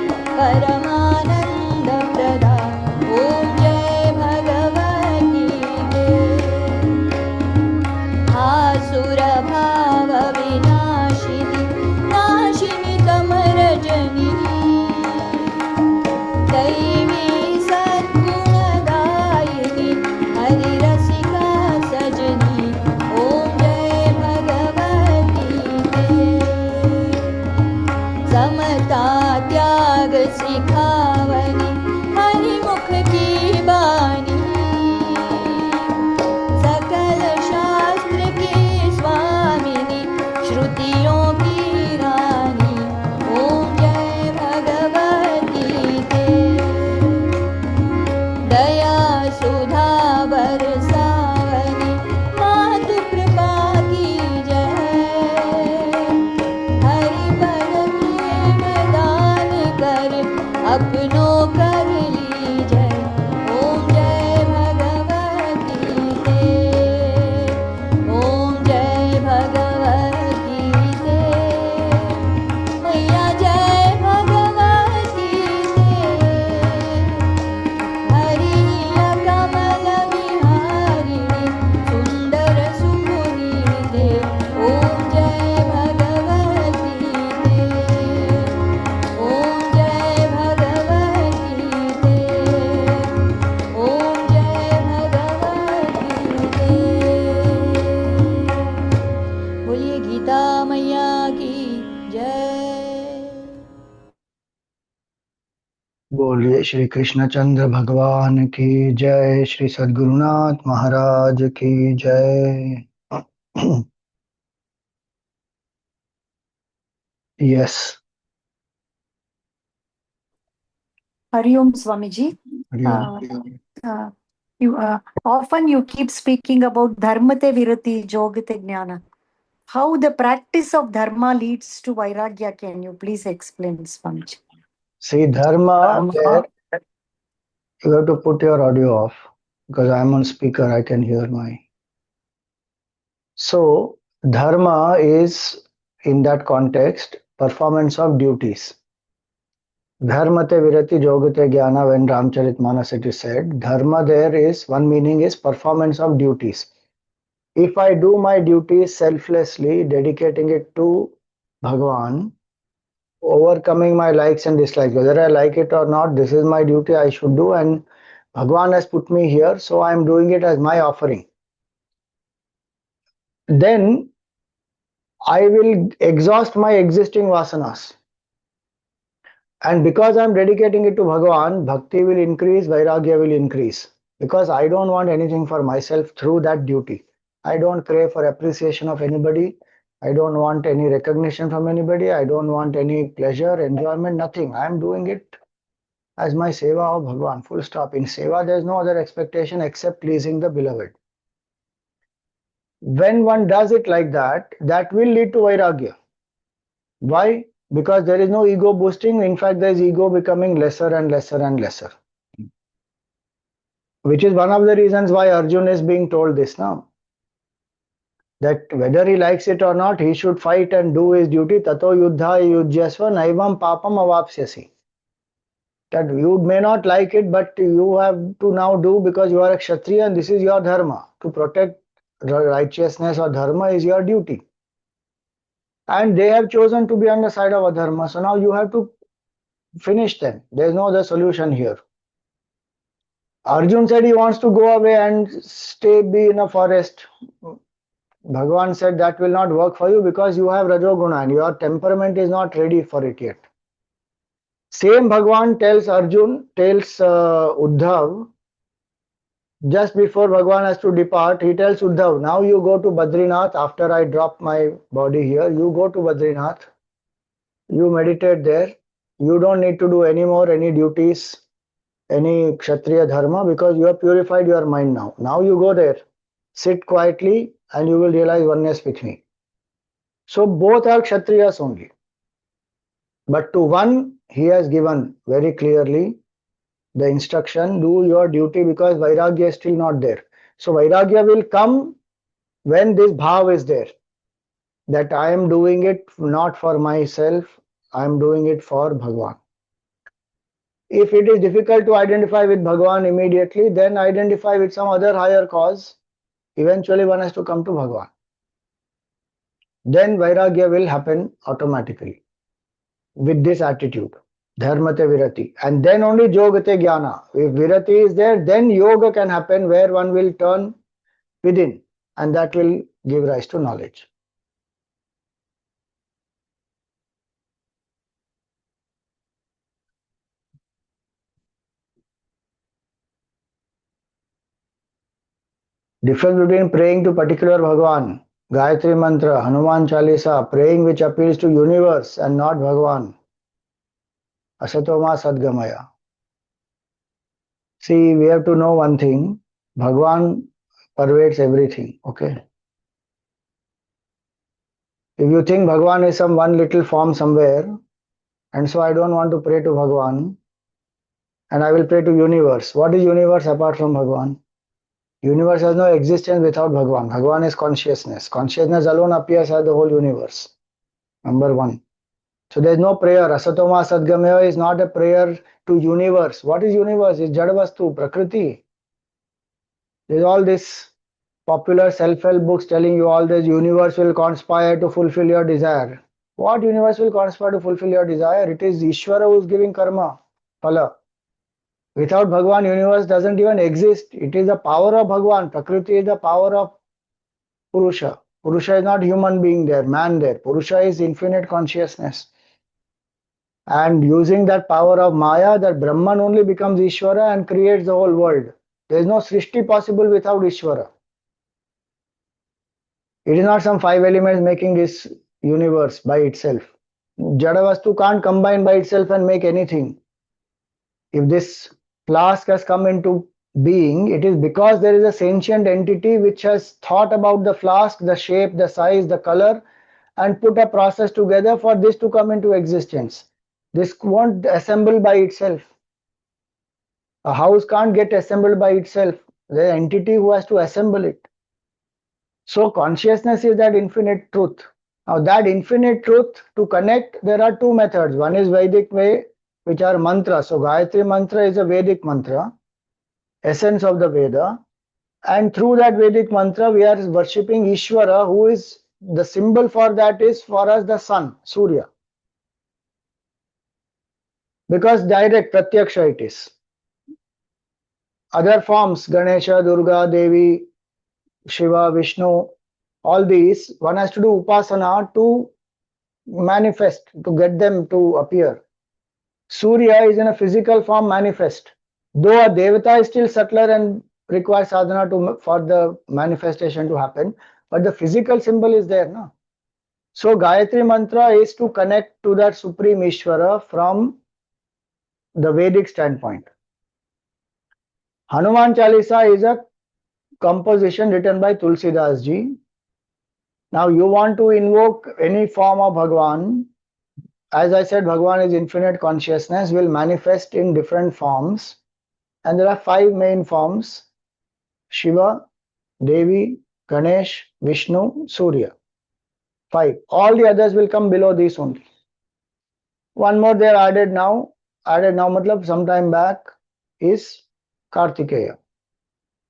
सिखावनी हरि मुख की बानी सकल शास्त्र की स्वामिनी श्रुतियों की रानी ओम जय भगवती ते दया सुधा बरसावनी मातु कृपा की जय हरि पर प्रेम दान कर अपनों कर लीजय ओम जय भगवती ते ओम जय भगवती ते मैया जय भगवती ते हरिया कमल विहारिणी सुंदर सुपुनी दे ओम जय भगवती ते ओम जय भगवती ते ओम जय भगवती ते बोलिए गीता मैया की जय बोलिए श्री कृष्णचंद्र भगवान की जय, श्री सद्गुरुनाथ महाराज की जय। Yes, Hariom Swamiji. Hariom. Uh, you often you keep speaking about dharmate virati jogate jnana. How the practice of dharma leads to vairagya? Can you please explain, Swamiji? See, dharma, there you have to put your audio off because I'm on speaker, I can hear my. So, dharma is in that context performance of duties. Dharmate virati jogate jnana, when Ramcharitmanas it is said, dharma there is one meaning is performance of duties. If I do my duties selflessly, dedicating it to Bhagavan, overcoming my likes and dislikes, whether I like it or not, this is my duty I should do, and Bhagavan has put me here, so I am doing it as my offering. Then I will exhaust my existing vasanas. And because I am dedicating it to Bhagavan, bhakti will increase, vairagya will increase. Because I don't want anything for myself through that duty. I don't crave for appreciation of anybody. I don't want any recognition from anybody. I don't want any pleasure, enjoyment, nothing. I am doing it as my seva of Bhagavan. Full stop. In seva, there is no other expectation except pleasing the beloved. When one does it like that, that will lead to vairagya. Why? Because there is no ego boosting. In fact, there is ego becoming lesser and lesser and lesser. Which is one of the reasons why Arjun is being told this now. That whether he likes it or not, he should fight and do his duty. Tato yuddha yujyasva naivam papam avapsyasi. That you may not like it, but you have to now do because you are a Kshatriya and this is your dharma. To protect righteousness or dharma is your duty. And they have chosen to be on the side of adharma. So now you have to finish them. There is no other solution here. Arjun said he wants to go away and be in a forest. Bhagavan said that will not work for you because you have Rajoguna and your temperament is not ready for it yet. Same Bhagavan tells Uddhav, just before Bhagavan has to depart, he tells Uddhav, now you go to Badrinath after I drop my body here, you go to Badrinath, you meditate there, you don't need to do any duties, any Kshatriya dharma because you have purified your mind now. Now you go there, sit quietly and you will realize oneness with me. So both are Kshatriyas only. But to one, he has given very clearly the instruction, do your duty because Vairagya is still not there. So Vairagya will come when this bhav is there. That I am doing it not for myself, I am doing it for Bhagavan. If it is difficult to identify with Bhagavan immediately, then identify with some other higher cause. Eventually one has to come to Bhagavan. Then Vairagya will happen automatically with this attitude. Dharmate virati. And then only jogate jnana. If virati is there, then yoga can happen where one will turn within and that will give rise to knowledge. Difference between praying to particular Bhagwan, Gayatri Mantra, Hanuman Chalisa, praying which appeals to universe and not Bhagwan. Asatoma Sadgamaya. See, we have to know one thing. Bhagwan pervades everything, okay? If you think Bhagwan is some one little form somewhere, and so I don't want to pray to Bhagwan, and I will pray to universe. What is universe apart from Bhagwan? Universe has no existence without Bhagwan. Bhagwan is consciousness. Consciousness alone appears as the whole universe. Number one. So there is no prayer. Asatoma Sadgamaya is not a prayer to universe. What is universe? It's Jadavastu, Prakriti. There is all this popular self-help books telling you all this universe will conspire to fulfill your desire. What universe will conspire to fulfill your desire? It is Ishvara who is giving karma, phala. Without Bhagwan, universe doesn't even exist. It is the power of Bhagwan. Prakriti is the power of Purusha. Purusha is not human being there, man there. Purusha is infinite consciousness. And using that power of Maya, that Brahman only becomes Ishvara and creates the whole world. There is no Srishti possible without Ishvara. It is not some five elements making this universe by itself. Jadavastu can't combine by itself and make anything. If this flask has come into being, it is because there is a sentient entity which has thought about the flask, the shape, the size, the color, and put a process together for this to come into existence. This won't assemble by itself. A house can't get assembled by itself. There is an entity who has to assemble it. So consciousness is that infinite truth. Now that infinite truth, to connect, there are two methods. One is Vedic way, which are mantras. So Gayatri mantra is a Vedic mantra, essence of the Veda. And through that Vedic mantra, we are worshipping Ishvara, who is the symbol for that is for us the sun, Surya. Because direct, pratyaksha it is. Other forms, Ganesha, Durga, Devi, Shiva, Vishnu, all these, one has to do upasana to manifest, to get them to appear. Surya is in a physical form manifest. Though a devata is still subtler and requires sadhana for the manifestation to happen, but the physical symbol is there. No? So Gayatri mantra is to connect to that supreme Ishvara from the Vedic standpoint. Hanuman Chalisa is a composition written by Tulsidas ji. Now you want to invoke any form of Bhagwan. As I said, Bhagwan is infinite consciousness, will manifest in different forms. And there are five main forms: Shiva, Devi, Ganesh, Vishnu, Surya. Five. All the others will come below these only. One more they are added now. Added now matlab sometime back is Kartikeya,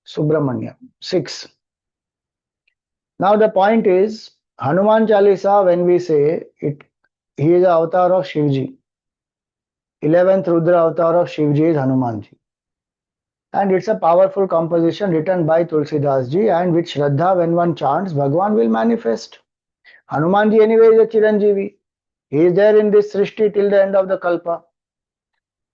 Subramanya. 6. Now the point is, Hanuman Chalisa, when we say it, he is the avatar of Shivji. 11th Rudra avatar of Shivji is Hanumanji. And it's a powerful composition written by Tulsidas ji, and with Shraddha, when one chants, Bhagwan will manifest. Hanumanji anyway is a Chiranjeevi. He is there in this Srishti till the end of the Kalpa.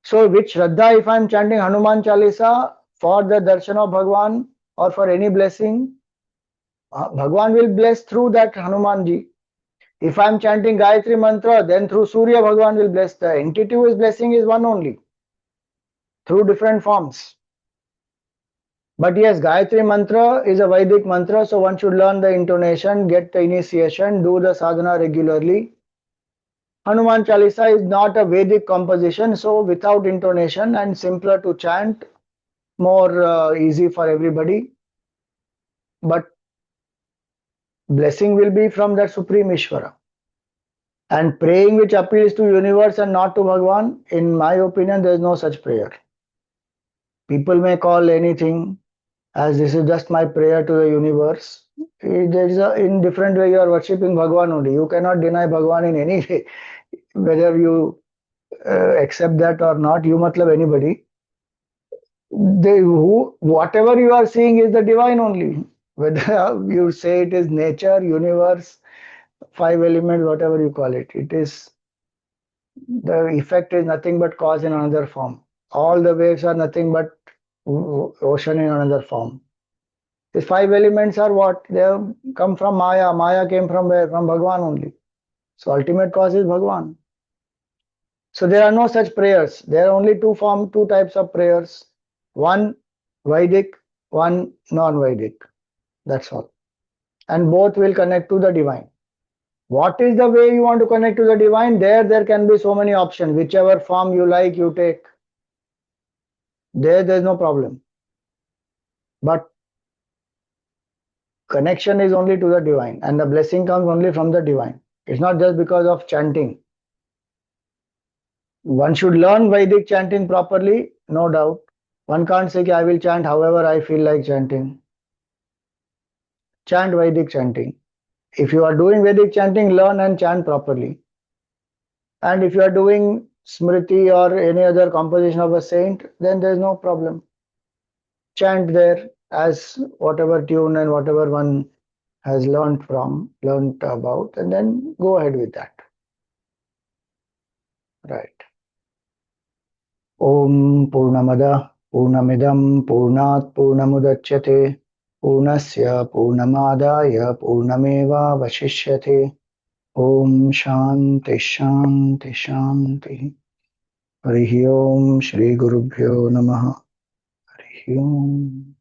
So with Shraddha, if I am chanting Hanuman Chalisa for the darshan of Bhagwan or for any blessing, Bhagwan will bless through that Hanumanji. If I am chanting Gayatri Mantra, then through Surya Bhagwan will bless. The entity who is blessing is one only, through different forms. But yes, Gayatri Mantra is a Vedic mantra, so one should learn the intonation, get the initiation, do the sadhana regularly. Hanuman Chalisa is not a Vedic composition, so without intonation and simpler to chant, more easy for everybody. But blessing will be from that Supreme Ishvara. And praying which appeals to universe and not to Bhagwan, in my opinion, there is no such prayer. People may call anything as this is just my prayer to the universe. There is in different way you are worshipping Bhagwan only. You cannot deny Bhagwan in any way. Whether you accept that or not, you matlab anybody. Whatever you are seeing is the divine only. Whether you say it is nature, universe, five elements, whatever you call it, it is the effect is nothing but cause in another form. All the waves are nothing but ocean in another form. These 5 elements are what? They have come from Maya. Maya came from where? From Bhagwan only. So ultimate cause is Bhagwan. So there are no such prayers. There are only two types of prayers. One Vedic, one non-Vedic. That's all. And both will connect to the divine. What is the way you want to connect to the divine? There can be so many options. Whichever form you like, you take. There's no problem. But connection is only to the divine, and the blessing comes only from the divine. It's not just because of chanting. One should learn Vedic chanting properly, no doubt. One can't say, I will chant however I feel like chanting. Chant Vedic chanting. If you are doing Vedic chanting, learn and chant properly. And if you are doing Smriti or any other composition of a saint, then there is no problem. Chant there as whatever tune and whatever one has learned about, and then go ahead with that. Right. Om Purnamada Purnamidam Purnat Purnamudachyate Purnasya Purnamadaya Purnameva Vashishyate. Om Shanti Shanti Shanti. Harihi Om Shri Gurubhyo Namaha. Harihi Om.